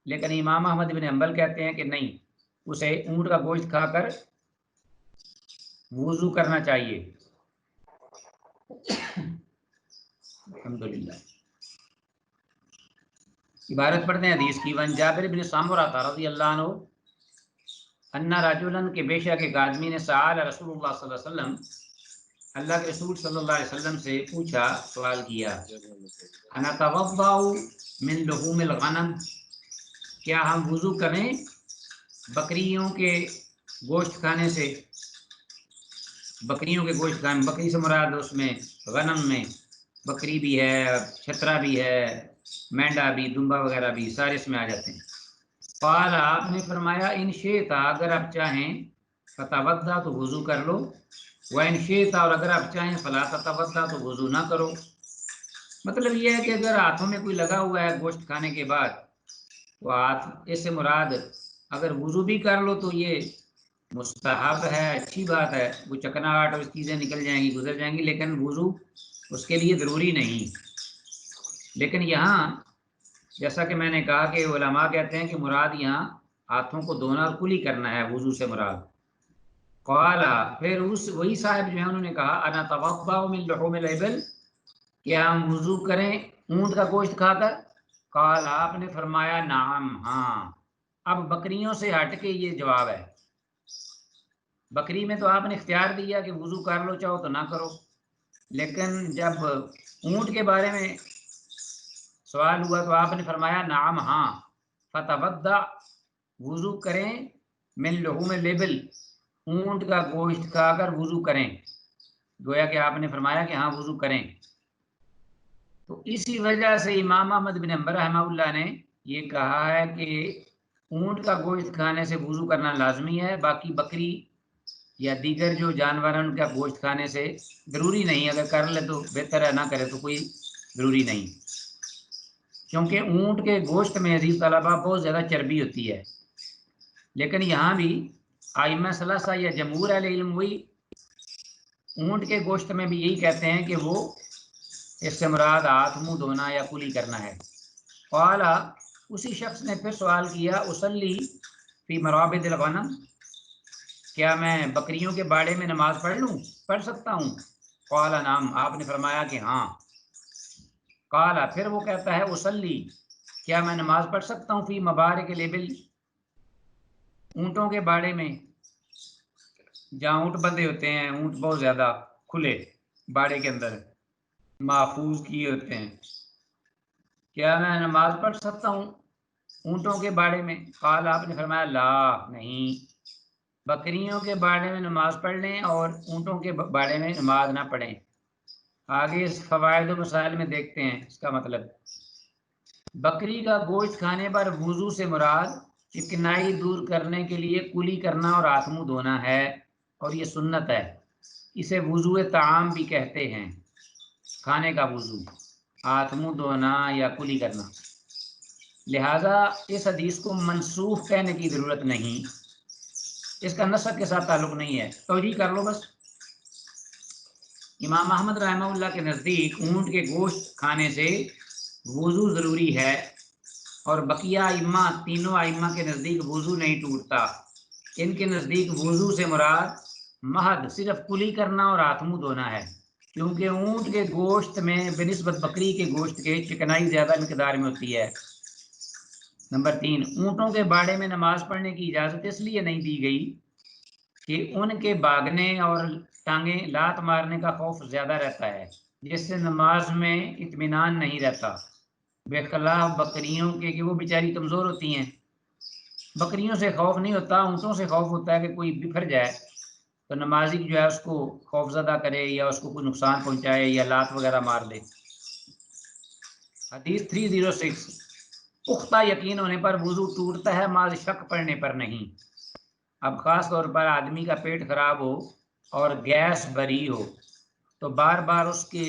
لیکن امام احمد بن حنبل کہتے ہیں کہ نہیں، اسے اونٹ کا گوشت کھا کر وضو کرنا چاہیے۔ الحمدللہ۔ عبارت پڑھتے ہیں حدیث کی، وان جابر بن سامورہ رضی اللہ عنہ ان رجلا، کہ بے شک ایک آدمی نے سأل رسول اللہ صلی اللہ علیہ وسلم، اللہ کے رسول صلی اللہ علیہ وسلم سے پوچھا، سوال کیا، انا اتوضأ من لحوم الغنم، کیا ہم وضو کریں بکریوں کے گوشت کھانے سے؟ بکریوں کے گوشت کھانے، بکری سے مراد اس میں غنم میں بکری بھی ہے، چھترا بھی ہے، مینڈا بھی، دمبا وغیرہ بھی، سارے اس میں آ جاتے ہیں۔ قال، آپ نے فرمایا، ان شئت، اگر آپ چاہیں، فتوضأ، تو وضو کر لو، وان شئت، اور اگر آپ چاہیں، فلا تتوضأ، تو وضو نہ کرو۔ مطلب یہ ہے کہ اگر ہاتھوں میں کوئی لگا ہوا ہے گوشت کھانے کے بعد، تو ہاتھ، اس سے مراد اگر وضو بھی کر لو تو یہ مستحب ہے، اچھی بات ہے، وہ چکناہٹ اور چیزیں نکل جائیں گی، گزر جائیں گی، لیکن وضو اس کے لیے ضروری نہیں۔ لیکن یہاں جیسا کہ میں نے کہا کہ علماء کہتے ہیں کہ مراد یہاں ہاتھوں کو دھونا اور کلی کرنا ہے، وضو سے مراد۔ قالا، پھر وہی صاحب جو ہے انہوں نے کہا انا اتوضا من لحوم الابل، کیا ہم وضو کریں اونٹ کا گوشت کھا کر؟ قال، آپ نے فرمایا نعم، ہاں۔ اب بکریوں سے ہٹ کے یہ جواب ہے، بکری میں تو آپ نے اختیار دیا کہ وضو کر لو چاہو تو نہ کرو، لیکن جب اونٹ کے بارے میں سوال ہوا تو آپ نے فرمایا نعم، ہاں۔ فتوضا، وضو کریں، من لحوم الابل، اونٹ کا گوشت کھا کر وضو کریں، گویا کہ آپ نے فرمایا کہ ہاں وضو کریں۔ تو اسی وجہ سے امام احمد بن حنبل رحمہ اللہ نے یہ کہا ہے کہ اونٹ کا گوشت کھانے سے وضو کرنا لازمی ہے، باقی بکری یا دیگر جو جانور ہیں ان کا گوشت کھانے سے ضروری نہیں، اگر کر لے تو بہتر ہے، نہ کرے تو کوئی ضروری نہیں، کیونکہ اونٹ کے گوشت میں عزیز طلبہ بہت زیادہ چربی ہوتی ہے۔ لیکن یہاں بھی ائمہ ثلاثہ یا جمہور اہل علم وہی اونٹ کے گوشت میں بھی یہی کہتے ہیں کہ وہ اس سے مراد ہاتھ منہ دھونا یا کلی کرنا ہے۔ قالا، اسی شخص نے پھر سوال کیا اصلی فی مرابد الغنم، کیا میں بکریوں کے باڑے میں نماز پڑھ سکتا ہوں؟ قال نعم، آپ نے فرمایا کہ ہاں۔ قالا، پھر وہ کہتا ہے اصلی، کیا میں نماز پڑھ سکتا ہوں فی مبارک الابل، اونٹوں کے باڑے میں، جہاں اونٹ بندے ہوتے ہیں، اونٹ بہت زیادہ کھلے باڑے کے اندر محفوظ کیے ہوتے ہیں، کیا میں نماز پڑھ سکتا ہوں اونٹوں کے باڑے میں؟ قال، آپ نے فرمایا لا، نہیں، بکریوں کے باڑے میں نماز پڑھ لیں اور اونٹوں کے باڑے میں نماز نہ پڑھیں۔ آگے اس فوائد و مسائل میں دیکھتے ہیں اس کا مطلب۔ بکری کا گوشت کھانے پر وضو سے مراد چکنائی دور کرنے کے لیے کلی کرنا اور ہاتھ منہ دھونا ہے، اور یہ سنت ہے، اسے وضو طعام بھی کہتے ہیں، کھانے کا وضو، ہاتھ منہ دھونا یا کلی کرنا۔ لہذا اس حدیث کو منسوخ کہنے کی ضرورت نہیں، اس کا نسخ کے ساتھ تعلق نہیں ہے، توجہ کر لو بس۔ امام احمد رحمہ اللہ کے نزدیک اونٹ کے گوشت کھانے سے وضو ضروری ہے، اور بقیہ ائمہ، تینوں ائمہ کے نزدیک وضو نہیں ٹوٹتا، ان کے نزدیک وضو سے مراد محض صرف کلی کرنا اور ہاتھ منہ دھونا ہے، کیونکہ اونٹ کے گوشت میں بنسبت بکری کے گوشت کے چکنائی زیادہ مقدار میں ہوتی ہے۔ نمبر 3، اونٹوں کے باڑے میں نماز پڑھنے کی اجازت اس لیے نہیں دی گئی کہ ان کے بھاگنے اور ٹانگیں لات مارنے کا خوف زیادہ رہتا ہے، جس سے نماز میں اطمینان نہیں رہتا، بخلاف بکریوں کے کہ وہ بیچاری کمزور ہوتی ہیں، بکریوں سے خوف نہیں ہوتا، اونٹوں سے خوف ہوتا ہے کہ کوئی بکھر جائے تو نمازی جو ہے اس کو خوف زدہ کرے یا اس کو کوئی نقصان پہنچائے یا لات وغیرہ مار دے۔ حدیث 306، پختہ یقین ہونے پر وضو ٹوٹتا ہے، ماذ شک پڑنے پر نہیں۔ اب خاص طور پر آدمی کا پیٹ خراب ہو اور گیس بری ہو تو بار بار اس کے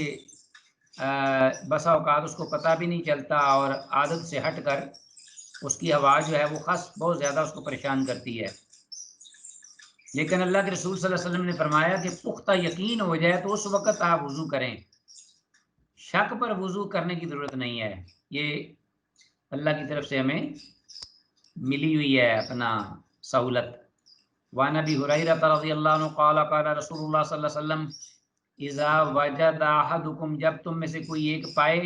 بسا اوقات اس کو پتہ بھی نہیں چلتا، اور عادت سے ہٹ کر اس کی آواز جو ہے وہ خاص بہت زیادہ اس کو پریشان کرتی ہے، لیکن اللہ کے رسول صلی اللہ علیہ وسلم نے فرمایا کہ پختہ یقین ہو جائے تو اس وقت آپ وضو کریں، شک پر وضو کرنے کی ضرورت نہیں ہے، یہ اللہ کی طرف سے ہمیں ملی ہوئی ہے اپنا سہولت۔ وعن ابی ہریرہ رضی اللہ عنہ قال قال رسول اللہ صلی اللہ علیہ وسلم اذا وجد احدکم، جب تم میں سے کوئی ایک پائے،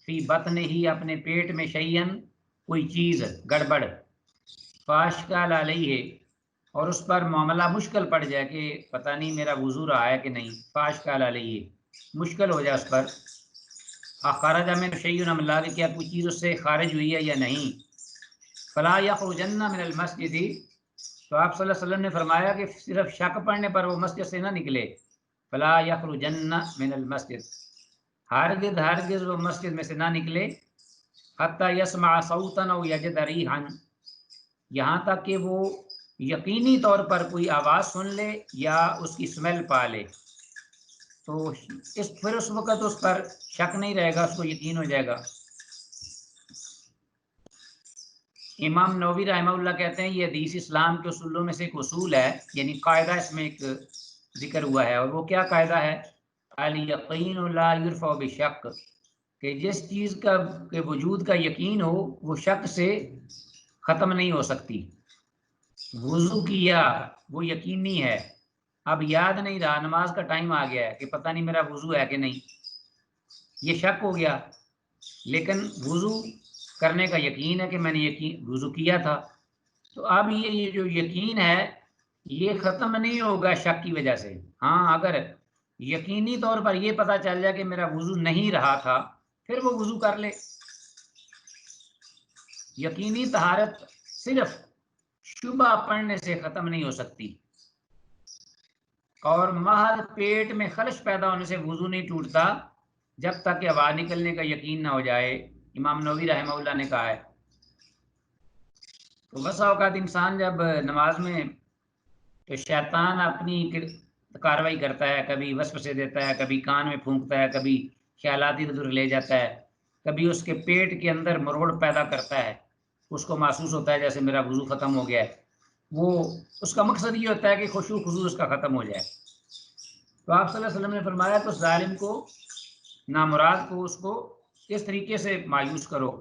فی بطن ہی، اپنے پیٹ میں، شیئن، کوئی چیز گڑبڑ، فاشکل علیہ، اور اس پر معاملہ مشکل پڑ جائے کہ پتہ نہیں میرا وضو رہا ہے کہ نہیں، فاشکل علیہ، مشکل ہو جائے اس پر، خارج من شیء، اللہ کہ کیا کوئی چیز اس سے خارج ہوئی ہے یا نہیں، فلا یخرجن من المسجد، تو آپ صلی اللہ علیہ وسلم نے فرمایا کہ صرف شک پڑنے پر وہ مسجد سے نہ نکلے، فلا یخرجن من المسجد، ہرگز وہ مسجد میں سے نہ نکلے، حتی یسمع صوتا او یجد ریحا، یہاں تک کہ وہ یقینی طور پر کوئی آواز سن لے یا اس کی سمیل پا لے، تو پھر اس وقت اس پر شک نہیں رہے گا، اس کو یقین ہو جائے گا۔ امام نووی رحمہ اللہ کہتے ہیں یہ حدیث اسلام کے اصولوں میں سے ایک اصول ہے، یعنی قاعدہ اس میں ایک ذکر ہوا ہے، اور وہ کیا قاعدہ ہے؟ الیقین لا یرفع بشک، کہ جس چیز کا کے وجود کا یقین ہو وہ شک سے ختم نہیں ہو سکتی۔ وضو کیا وہ یقینی ہے، اب یاد نہیں رہا، نماز کا ٹائم آ گیا ہے کہ پتہ نہیں میرا وضو ہے کہ نہیں، یہ شک ہو گیا، لیکن وضو کرنے کا یقین ہے کہ میں نے وضو کیا تھا۔ تو اب یہ جو یقین ہے یہ ختم نہیں ہوگا شک کی وجہ سے۔ ہاں اگر یقینی طور پر یہ پتہ چل جائے کہ میرا وضو نہیں رہا تھا، پھر وہ وضو کر لے۔ یقینی طہارت صرف شبہ پڑھنے سے ختم نہیں ہو سکتی، اور محض پیٹ میں خلش پیدا ہونے سے وضو نہیں ٹوٹتا جب تک کہ آواز نکلنے کا یقین نہ ہو جائے، امام نووی رحمہ اللہ نے کہا ہے۔ تو بسا اوقات انسان جب نماز میں تو شیطان اپنی کاروائی کرتا ہے، کبھی وسوسے دیتا ہے، کبھی کان میں پھونکتا ہے، کبھی خیالات ادھر ادھر لے جاتا ہے، کبھی اس کے پیٹ کے اندر مروڑ پیدا کرتا ہے، اس کو محسوس ہوتا ہے جیسے میرا وضو ختم ہو گیا ہے، وہ اس کا مقصد یہ ہوتا ہے کہ خشوع خضوع اس کا ختم ہو جائے۔ تو آپ صلی اللہ علیہ وسلم نے فرمایا کہ اس ظالم کو، نامراد کو، اس کو اس طریقے سے مایوس کرو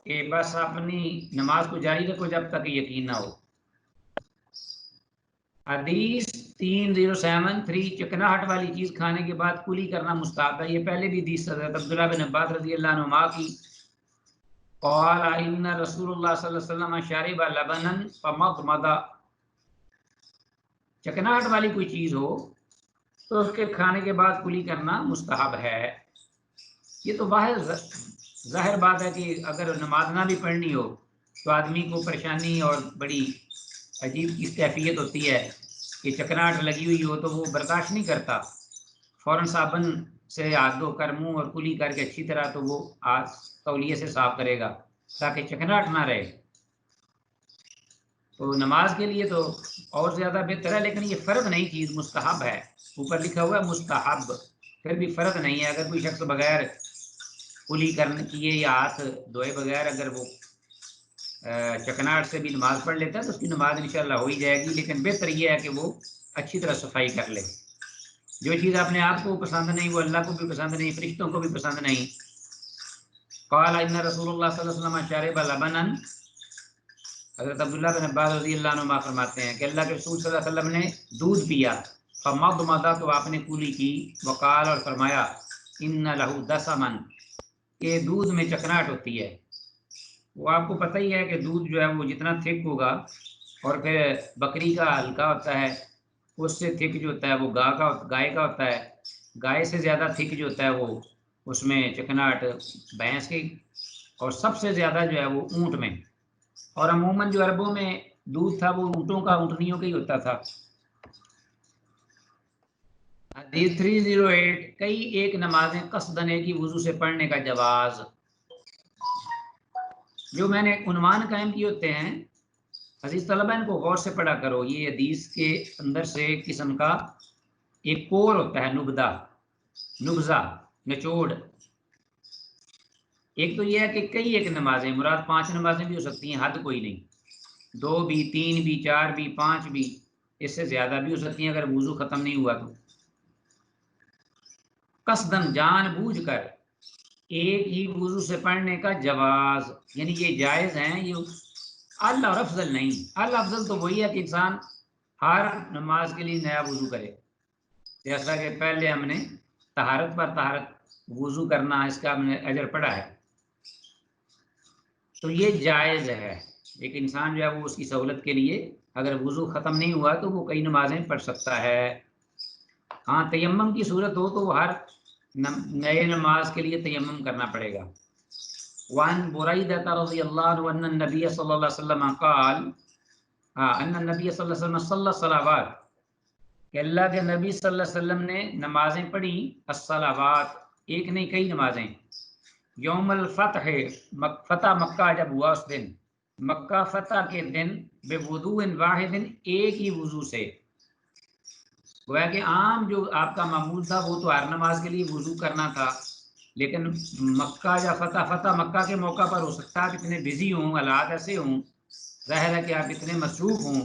کہ بس اپنی نماز کو جاری رکھو جب تک یقین نہ ہو۔ حدیث 3073، چکناہٹ والی چیز کھانے کے بعد کلی کرنا مستحب ہے۔ یہ پہلے بھی حدیث حضرت عبداللہ بن عباس رضی اللہ عنہما کی، قال ان رسول اللہ صلی اللہ علیہ وسلم شرب لبنا فمضمض، چکناہٹ والی کوئی چیز ہو تو اس کے کھانے کے بعد کلی کرنا مستحب ہے۔ یہ تو ظاہر بات ہے کہ اگر نماز نہ بھی پڑھنی ہو تو آدمی کو پریشانی اور بڑی عجیب کی کیفیت ہوتی ہے کہ چکناہٹ لگی ہوئی ہو تو وہ برداشت نہیں کرتا، فوراً صابن سے ہاتھ دھو کر منہ اور کلی کر کے اچھی طرح تو وہ تولیے سے صاف کرے گا تاکہ چکناہٹ نہ رہے۔ تو نماز کے لیے تو اور زیادہ بہتر ہے، لیکن یہ فرض نہیں چیز، مستحب ہے، اوپر لکھا ہوا ہے مستحب، پھر بھی فرض نہیں ہے۔ اگر کوئی شخص بغیر کلی کرنے کیے یا ہاتھ دھوئے بغیر اگر وہ چکناہٹ سے بھی نماز پڑھ لیتا ہے تو اس کی نماز انشاءاللہ ہو ہی جائے گی، لیکن بہتر یہ ہے کہ وہ اچھی طرح صفائی کر لے۔ جو چیز اپنے آپ کو پسند نہیں وہ اللہ کو بھی پسند نہیں، فرشتوں کو بھی پسند نہیں۔ قال ان رسول اللہ صلی اللہ علیہ وسلم شرب لبنا، حضرت عبداللہ بن عباس رضی اللہ عنہ فرماتے ہیں کہ اللہ کے رسول صلی اللہ علیہ وسلم نے دودھ پیا، فمضمض، تو آپ نے کلی کی، وقال، اور فرمایا، ان لہ دسما، کہ دودھ میں چکناہٹ ہوتی ہے۔ وہ آپ کو پتہ ہی ہے کہ دودھ جو ہے وہ جتنا تھک ہوگا، اور پھر بکری کا ہلکا ہوتا ہے، اس سے تھک جو ہوتا ہے وہ گائے کا ہوتا ہے، گائے سے زیادہ تھک جو ہوتا ہے وہ اس میں چکناہٹ بھینس کی، اور سب سے زیادہ جو ہے وہ اونٹ میں، اور عموماً جو عربوں میں دودھ تھا وہ اونٹوں کا، اونٹنیوں کا ہی ہوتا تھا۔ حدیث 308، کئی ایک نمازیں قصدن ایک ہی وضو سے پڑھنے کا جواز۔ جو میں نے عنوان قائم کیے ہوتے ہیں عزیز طلبہ، ان کو غور سے پڑھا کرو، یہ حدیث کے اندر سے ایک قسم کا ایک کور ہوتا ہے، نبذہ، نچوڑ۔ ایک تو یہ ہے کہ کئی ایک نمازیں، مراد 5 نمازیں بھی ہو سکتی ہیں، حد کوئی نہیں، 2 بھی، 3 بھی، 4 بھی، 5 بھی، اس سے زیادہ بھی ہو سکتی ہیں اگر وضو ختم نہیں ہوا تو۔ قصدن، جان بوجھ کر ایک ہی وضو سے پڑھنے کا جواز، یعنی یہ جائز ہیں، یہ اعلی اور افضل نہیں۔ اعلی افضل تو وہی ہے کہ انسان ہر نماز کے لیے نیا وضو کرے، جیسا کہ پہلے ہم نے طہارت پر طہارت وضو کرنا، اس کا ہم نے اجر پڑھا ہے، تو یہ جائز ہے۔ ایک انسان جو ہے وہ اس کی سہولت کے لیے اگر وضو ختم نہیں ہوا تو وہ کئی نمازیں پڑھ سکتا ہے۔ ہاں تیمم کی صورت ہو تو وہ ہر نئے نماز کے لیے تیمم کرنا پڑے گا۔ وعن بریدہ رضی اللہ عنہ ان النبی صلی اللہ علیہ وسلم قال، ان النبی صلی اللہ علیہ وسلم صلی الصلوات، کہ اللہ کے نبی صلی اللہ علیہ وسلم نے نمازیں پڑھی، الصلوات، ایک نہیں کئی نمازیں، یوم الفتح، فتح مکہ جب ہوا اس دن، مکہ فتح کے دن، بے وضوء واحد، ایک ہی وضو سے۔ گویا کہ عام جو آپ کا معمول تھا وہ تو ہر نماز کے لیے وضو کرنا تھا، لیکن مکہ یا فتح مکہ کے موقع پر ہو سکتا ہے آپ اتنے بزی ہوں، حالات ایسے ہوں، ظاہر ہے کہ آپ اتنے مصروف ہوں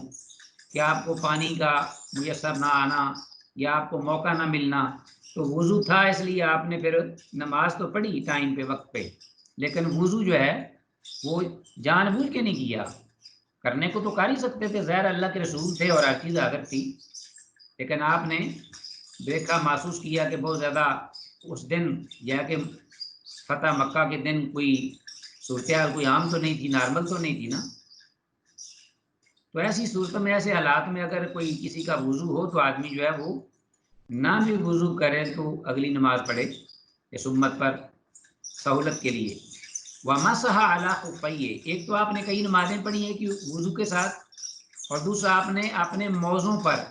کہ آپ کو پانی کا میسر نہ آنا یا آپ کو موقع نہ ملنا، تو وضو تھا اس لیے آپ نے پھر نماز تو پڑھی ٹائم پہ، وقت پہ، لیکن وضو جو ہے وہ جان بوجھ کے نہیں کیا، کرنے کو تو کر ہی سکتے تھے، ظاہر اللہ کے رسول تھے اور ہر چیز حاضر تھی، لیکن آپ نے دیکھا محسوس کیا کہ بہت زیادہ اس دن یا کہ فتح مکہ کے دن کوئی صورتحال کوئی عام تو نہیں تھی، نارمل تو نہیں تھی نا، تو ایسی صورت میں ایسے حالات میں اگر کوئی کسی کا وضو ہو تو آدمی جو ہے وہ نہ بھی وضو کرے تو اگلی نماز پڑھے اس امت پر سہولت کے لیے۔ وَمَسَحَ عَلَىٰ خُفَّيْهِ، ایک تو آپ نے کئی نمازیں پڑھی ہیں کہ وضو کے ساتھ، اور دوسرا آپ نے اپنے موزوں پر،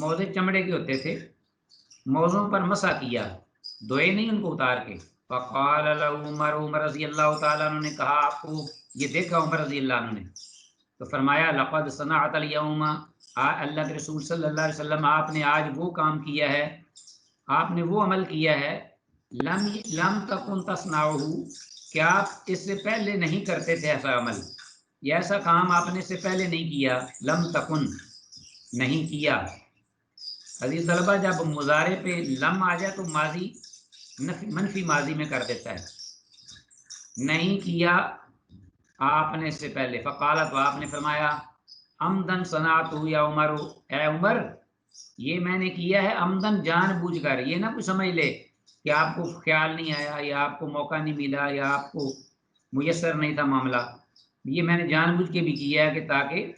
موزے چمڑے کے ہوتے تھے، موزوں پر مسح کیا، دھوئے نہیں ان کو اتار کے۔ فَقَالَ لَهُ عمر، عمر رضی اللہ تعالیٰ عنہ نے کہا، آپ کو یہ دیکھا عمر رضی اللہ عنہ نے تو فرمایا لقد صنعت اليوم، اللہ کے رسول صلی اللہ علیہ وسلم آپ نے آج وہ کام کیا ہے، آپ نے وہ عمل کیا ہے، لم تکن تصنعہ، کہ آپ اس سے پہلے نہیں کرتے تھے ایسا عمل، یا ایسا کام آپ نے اس سے پہلے نہیں کیا، لم تکن نہیں کیا۔ عزیز طلبہ جب مضارع پہ لم آ جائے تو ماضی منفی ماضی میں کر دیتا ہے، نہیں کیا آپ نے اس سے پہلے۔ فقالا، تو آپ نے فرمایا عمدن صنعت یا عمر، اے عمر یہ میں نے کیا ہے عمدن جان بوجھ کر، یہ نہ کوئی سمجھ لے کہ آپ کو خیال نہیں آیا یا آپ کو موقع نہیں ملا یا آپ کو میسر نہیں تھا معاملہ، یہ میں نے جان بوجھ کے بھی کیا ہے کہ تاکہ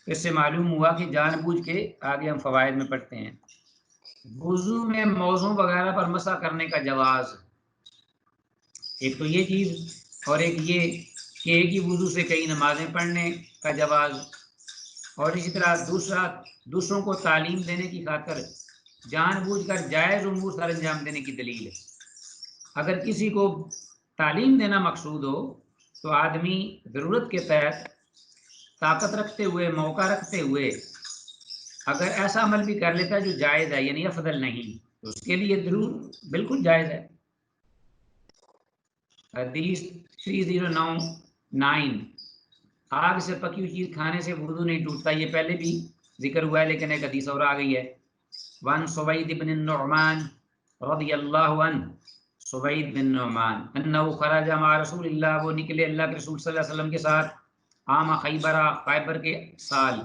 اس سے معلوم ہوا کہ جان بوجھ کے، آگے ہم فوائد میں پڑھتے ہیں، وضو میں موزوں وغیرہ پر مسح کرنے کا جواز، ایک تو یہ چیز، اور ایک یہ کہ ایک ہی وضو سے کئی نمازیں پڑھنے کا جواز، اور اسی طرح دوسروں کو تعلیم دینے کی خاطر جان بوجھ کر جائز امور سر انجام دینے کی دلیل ہے۔ اگر کسی کو تعلیم دینا مقصود ہو تو آدمی ضرورت کے تحت طاقت رکھتے ہوئے، موقع رکھتے ہوئے اگر ایسا عمل بھی کر لیتا ہے جو جائز ہے، یعنی افضل نہیں، تو اس کے لیے ضرور بالکل جائز ہے۔ حدیث 3099، آگ سے پکی ہوئی چیز کھانے سے وضو نہیں ٹوٹتا، یہ پہلے بھی ذکر ہوا ہے لیکن ایک حدیث اور آ گئی ہے۔ وان سوید بن النعمان رضی اللہ عنہ، سوید بن نعمان، انہ خرج مع رسول اللہ، وہ نکلے اللہ کے رسول صلی اللہ علیہ وسلم کے ساتھ، عام خیبر، خیبر کے سال،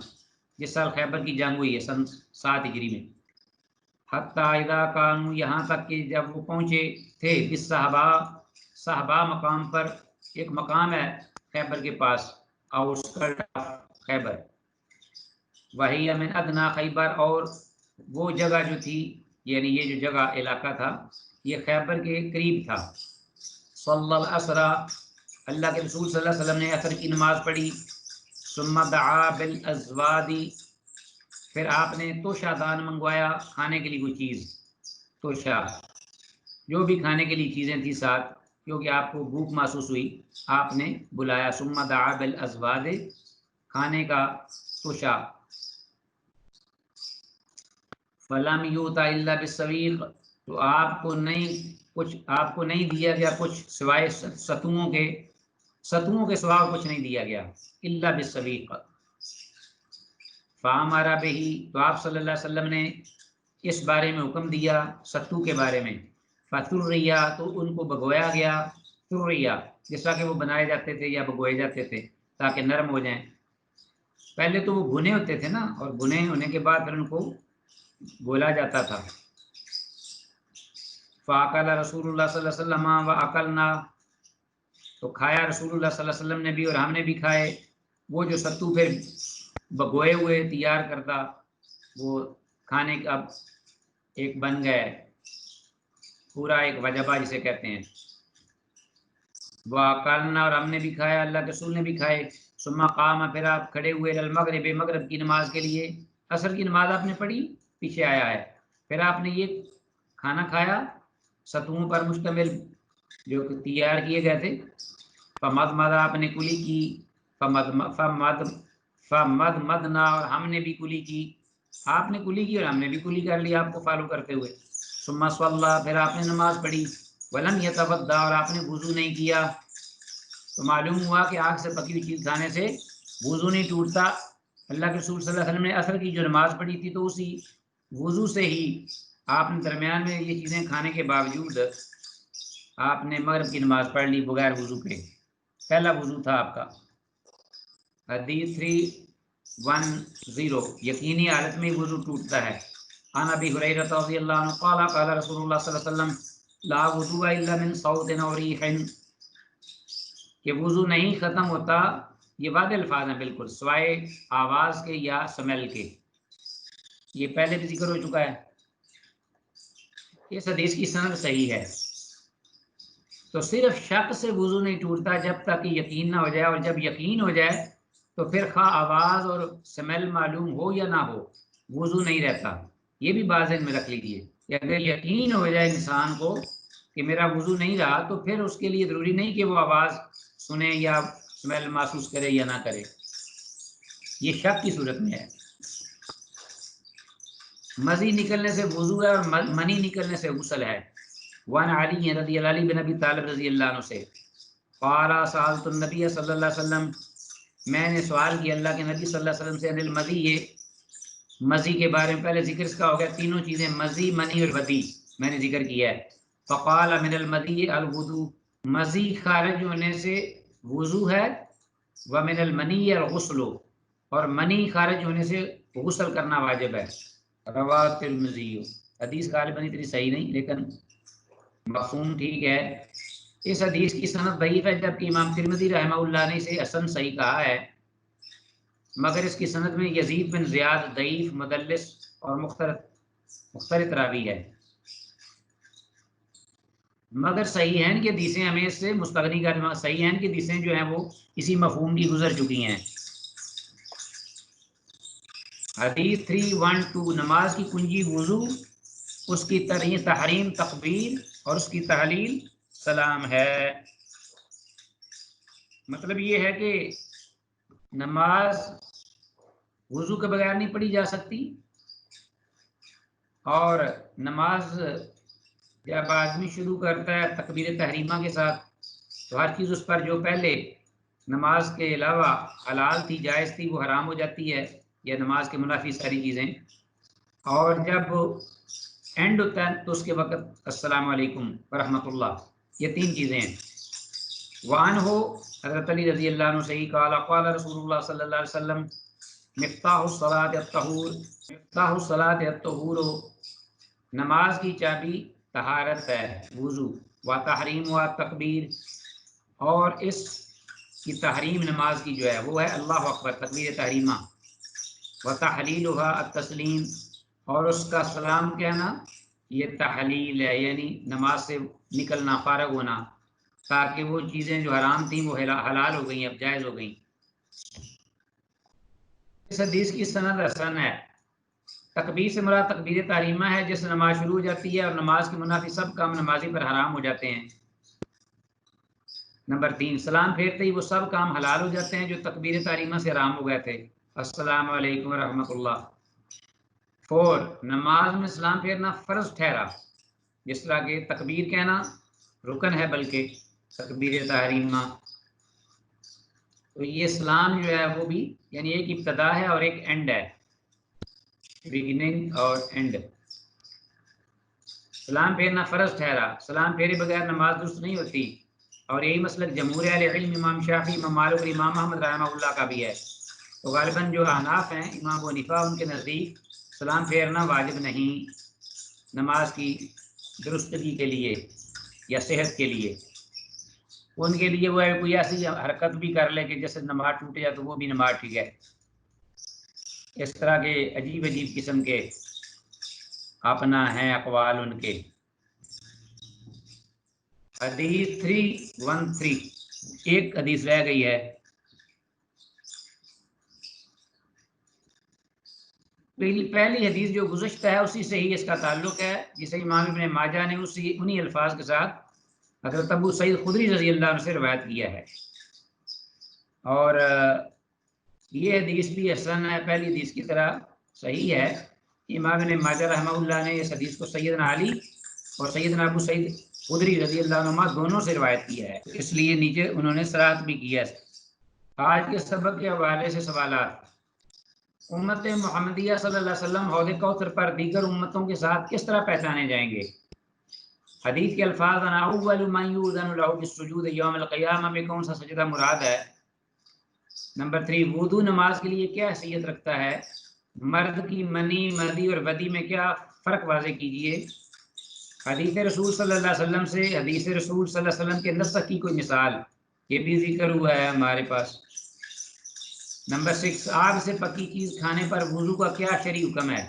جس سال خیبر کی جنگ ہوئی ہے سن 7 ہجری میں، حتی اذا کانوا، یہاں تک کہ جب وہ پہنچے تھے، بالصحبہ، صحبہ مقام پر، ایک مقام ہے خیبر کے پاس، آؤٹسکرٹ خیبر، وہی من ادنا خیبر، اور وہ جگہ جو تھی، یعنی یہ جو جگہ علاقہ تھا یہ خیبر کے قریب تھا۔ صلی العصر، اللہ کے رسول صلی اللہ علیہ وسلم نے عصر کی نماز پڑھی، ثم دعا بالازواد، پھر آپ نے توشہ دان منگوایا، کھانے کے لیے کوئی چیز، توشہ جو بھی کھانے کے لیے چیزیں تھیں ساتھ، کیونکہ آپ کو بھوک محسوس ہوئی، آپ نے بلایا، ثم دعا بالازواد، کھانے کا توشہ، فلم یؤتا الا بالسویق، تو آپ کو نہیں دیا گیا کچھ سوائے ستوؤں کے سوا کچھ نہیں دیا گیا، الا بالسویق، فامر بہ، تو آپ صلی اللہ علیہ وسلم نے اس بارے میں حکم دیا، ستو کے بارے میں، فتریا، تو ان کو بھگویا گیا، تریا جس طرح کہ وہ بنائے جاتے تھے یا بھگوئے جاتے تھے تاکہ نرم ہو جائیں، پہلے تو وہ بھنے ہوتے تھے نا، اور بھنے ہونے کے بعد پھر ان کو بولا جاتا تھا۔ فاکل رسول اللہ صلی اللہ علیہ وسلم واکلنا، تو کھایا رسول اللہ صلی اللہ علیہ وسلم نے بھی اور ہم نے بھی کھائے، وہ جو ستو پھر بھگوئے ہوئے تیار کرتا، وہ کھانے کا ایک بن گئے، پورا ایک وجبہ جسے کہتے ہیں، واکلنا، اور ہم نے بھی کھایا، اللہ کے رسول نے بھی کھائے، ثم قام، پھر آپ کھڑے ہوئے، المغرب، مغرب کی نماز کے لیے، عصر کی نماز آپ نے پڑھی، پیچھے آیا ہے، پھر آپ نے یہ کھانا کھایا ستوؤں پر مشتمل جو تیار کیے گئے تھے، فمضمض، آپ نے کلی کی، فمضمضنا، اور ہم نے بھی کلی کی، آپ نے کلی کی اور ہم نے بھی کلی کر لی آپ کو فالو کرتے ہوئے، ثم صلی، پھر آپ نے نماز پڑھی، ولم یتوضا، اور آپ نے وضو نہیں کیا، تو معلوم ہوا کہ آگ سے پکی ہوئی چیز کھانے سے وضو نہیں ٹوٹتا۔ اللہ کے رسول صلی اللہ علیہ وسلم نے عصر کی جو نماز پڑھی تھی تو اسی وضو سے ہی آپ نے درمیان میں یہ چیزیں کھانے کے باوجود آپ نے مغرب کی نماز پڑھ لی بغیر وضو کے، پہلا وضو تھا آپ کا۔ حدیث 310، یقینی حالت میں وضو ٹوٹتا ہے۔ عن ابی ہریرہ رضی اللہ عنہ قال قال رسول اللہ صلی اللہ علیہ وسلم لا وضوء الا من صوت او ریح، کہ وضو نہیں ختم ہوتا، یہ واضح الفاظ ہیں بالکل، سوائے آواز کے یا سمیل کے، یہ پہلے بھی ذکر ہو چکا ہے۔ اس حدیث کی سند صحیح ہے، تو صرف شک سے وضو نہیں ٹوٹتا جب تک یقین نہ ہو جائے، اور جب یقین ہو جائے تو پھر خواہ آواز اور سمیل معلوم ہو یا نہ ہو وضو نہیں رہتا۔ یہ بھی بات ذہن میں رکھ لیجیے کہ اگر یقین ہو جائے انسان کو کہ میرا وضو نہیں رہا، تو پھر اس کے لیے ضروری نہیں کہ وہ آواز سنے یا سمیل محسوس کرے یا نہ کرے، یہ شک کی صورت میں ہے۔ مزی نکلنے سے وضو ہے اور منی نکلنے سے غسل ہے۔ وعن علی رضی اللہ علی بن ابی طالب رضی اللہ عنہ سے قال سألت النبی صلی اللہ علیہ وسلم، میں نے سوال کیا اللہ کے نبی صلی اللہ علیہ وسلم سے، عن المذی، یہ مزی کے بارے میں، پہلے ذکر اس کا ہو گیا، تینوں چیزیں مزی، منی اور ودی میں نے ذکر کیا ہے۔ فقال من المذی الوضو، مزی خارج ہونے سے وضو ہے، ومن المنی الغسل، اور منی خارج ہونے سے غسل کرنا واجب ہے۔ رواه ترمذی، حدیث غالباً اتنی صحیح نہیں لیکن مفہوم ٹھیک ہے۔ اس حدیث کی سند ضعیف ہے، جبکہ امام ترمذی رحمہ اللہ نے اسے حسن صحیح کہا ہے، مگر اس کی سند میں یزید بن زیاد ضعیف، مدلس اور مختلط راوی ہے، مگر صحیح ہیں کہ حدیثیں ہمیں اس سے مستغنی کا، صحیح ہیں کہ حدیثیں جو ہیں وہ اسی مفہوم کی گزر چکی ہیں۔ حدیث 312، نماز کی کنجی وضو، اس کی تحریم تکبیر اور اس کی تحلیل سلام ہے۔ مطلب یہ ہے کہ نماز وضو کے بغیر نہیں پڑھی جا سکتی، اور نماز جب آدمی شروع کرتا ہے تکبیر تحریمہ کے ساتھ تو ہر چیز اس پر جو پہلے نماز کے علاوہ حلال تھی، جائز تھی، وہ حرام ہو جاتی ہے، یا نماز کے منافی ساری چیزیں، اور جب اینڈ ہوتا ہے تو اس کے وقت السلام علیکم ورحمۃ اللہ، یہ تین چیزیں ہیں۔ وعن ہو حضرت علی رضی اللہ عنہ سے قال قال رسول اللہ صلی اللہ علیہ وسلم مفتاح الصلاۃ الطہور، مفتاح الصلاۃ الطہور، نماز کی چابی طہارت ہے، وضو، و تحریم و تکبیر، اور اس کی تحریم نماز کی جو ہے وہ ہے اللہ اکبر، تکبیر تحریمہ، و تحلیلها التسلیم، اور اس کا سلام کہنا یہ تحلیل ہے، یعنی نماز سے نکلنا، فارغ ہونا، تاکہ وہ چیزیں جو حرام تھیں وہ حلال ہو گئیں، اب جائز ہو گئیں۔ اس حدیث کی سند حسن ہے۔ تکبیر سے مراد تکبیر تحریمہ ہے، جس سے نماز شروع ہو جاتی ہے اور نماز کے منافی سب کام نمازی پر حرام ہو جاتے ہیں۔ نمبر 3، سلام پھیرتے ہی وہ سب کام حلال ہو جاتے ہیں جو تکبیر تحریمہ سے حرام ہو گئے تھے۔ السلام علیکم ورحمۃ اللہ۔ 4، نماز میں سلام پھیرنا فرض ٹھہرا، جس طرح کہ تکبیر کہنا رکن ہے، بلکہ تکبیر تحریمہ، تو یہ سلام جو ہے وہ بھی یعنی ایک ابتدا ہے اور ایک اینڈ ہے، بگننگ اور اینڈ۔ سلام پھیرنا فرض ٹھہرا، سلام پھیرے بغیر نماز درست نہیں ہوتی، اور یہی مسلک جمہور اہل علم امام شافعی، امام مالک اور امام احمد رحمہ اللہ کا بھی ہے۔ تو غالباً جو احناف ہیں، امام ابو حنیفہ، ان کے نزدیک سلام پھیرنا واجب نہیں نماز کی درستگی کے لیے یا صحت کے لیے، ان کے لیے وہ ہے کوئی ایسی حرکت بھی کر لے کہ جیسے نماز ٹوٹ جائے تو وہ بھی نماز ٹھیک ہے۔ اس طرح کے عجیب عجیب قسم کے اپنا ہیں اقوال ان کے۔ حدیث 313، ایک حدیث رہ گئی ہے، پہلی حدیث جو گزشتہ ہے اسی سے ہی اس کا تعلق ہے، جسے امام ابن ماجہ نے انہی الفاظ کے ساتھ حضرت ابو سعید خدری رضی اللہ عنہ سے روایت کیا ہے، اور یہ حدیث بھی حسن ہے، پہلی حدیث کی طرح صحیح ہے۔ امام ابن ماجہ رحمہ اللہ نے اس حدیث کو سیدنا علی اور سیدنا ابو سعید خدری رضی اللہ عنہ دونوں سے روایت کیا ہے، اس لیے نیچے انہوں نے صراحت بھی کیا ہے۔ آج کے سبق کے حوالے سے سوالات۔ امت محمدیہ صلی اللہ علیہ وسلم حوض کوثر پر دیگر امتوں کے ساتھ کس طرح پہچانے جائیں گے؟ حدیث کے الفاظ انا اول من یؤذن له بالسجود یوم القیامہ میں کون سا سجدہ مراد ہے؟ نمبر 3، وضو نماز کے لیے کیا حیثیت رکھتا ہے؟ مرد کی منی، مدی اور ودی میں کیا فرق واضح کیجیے؟ حدیث رسول صلی اللہ علیہ وسلم سے حدیث رسول صلی اللہ علیہ وسلم کے نسخ کی کوئی مثال، یہ بھی ذکر ہوا ہے ہمارے پاس۔ نمبر 6، آگ سے پکی چیز کھانے پر وضو کا کیا شرعی حکم ہے؟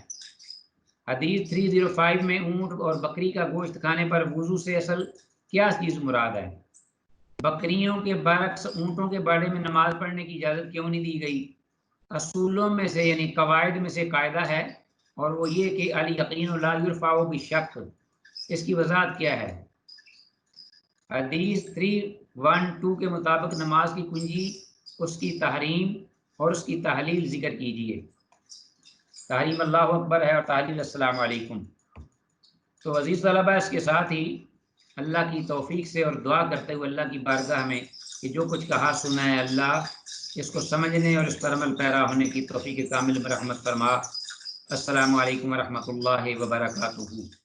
حدیث 305 میں اونٹ اور بکری کا گوشت کھانے پر وضو سے اصل کیا چیز مراد ہے؟ بکریوں کے برعکس اونٹوں کے بارے میں نماز پڑھنے کی اجازت کیوں نہیں دی گئی؟ اصولوں میں سے یعنی قواعد میں سے قاعدہ ہے، اور وہ یہ کہ الیقین لا یرفع بالشک، اس کی وضاحت کیا ہے؟ حدیث 312 کے مطابق نماز کی کنجی اس کی تحریم اور اس کی تحلیل ذکر کیجیے۔ تحریم اللہ اکبر ہے اور تحلیل السلام علیکم۔ تو عزیز طلبہ، اس کے ساتھ ہی اللہ کی توفیق سے اور دعا کرتے ہوئے اللہ کی بارگاہ میں کہ جو کچھ کہا سنا ہے اللہ اس کو سمجھنے اور اس پر عمل پیرا ہونے کی توفیق کامل مرحمت فرما۔ السلام علیکم ورحمۃ اللہ وبرکاتہ۔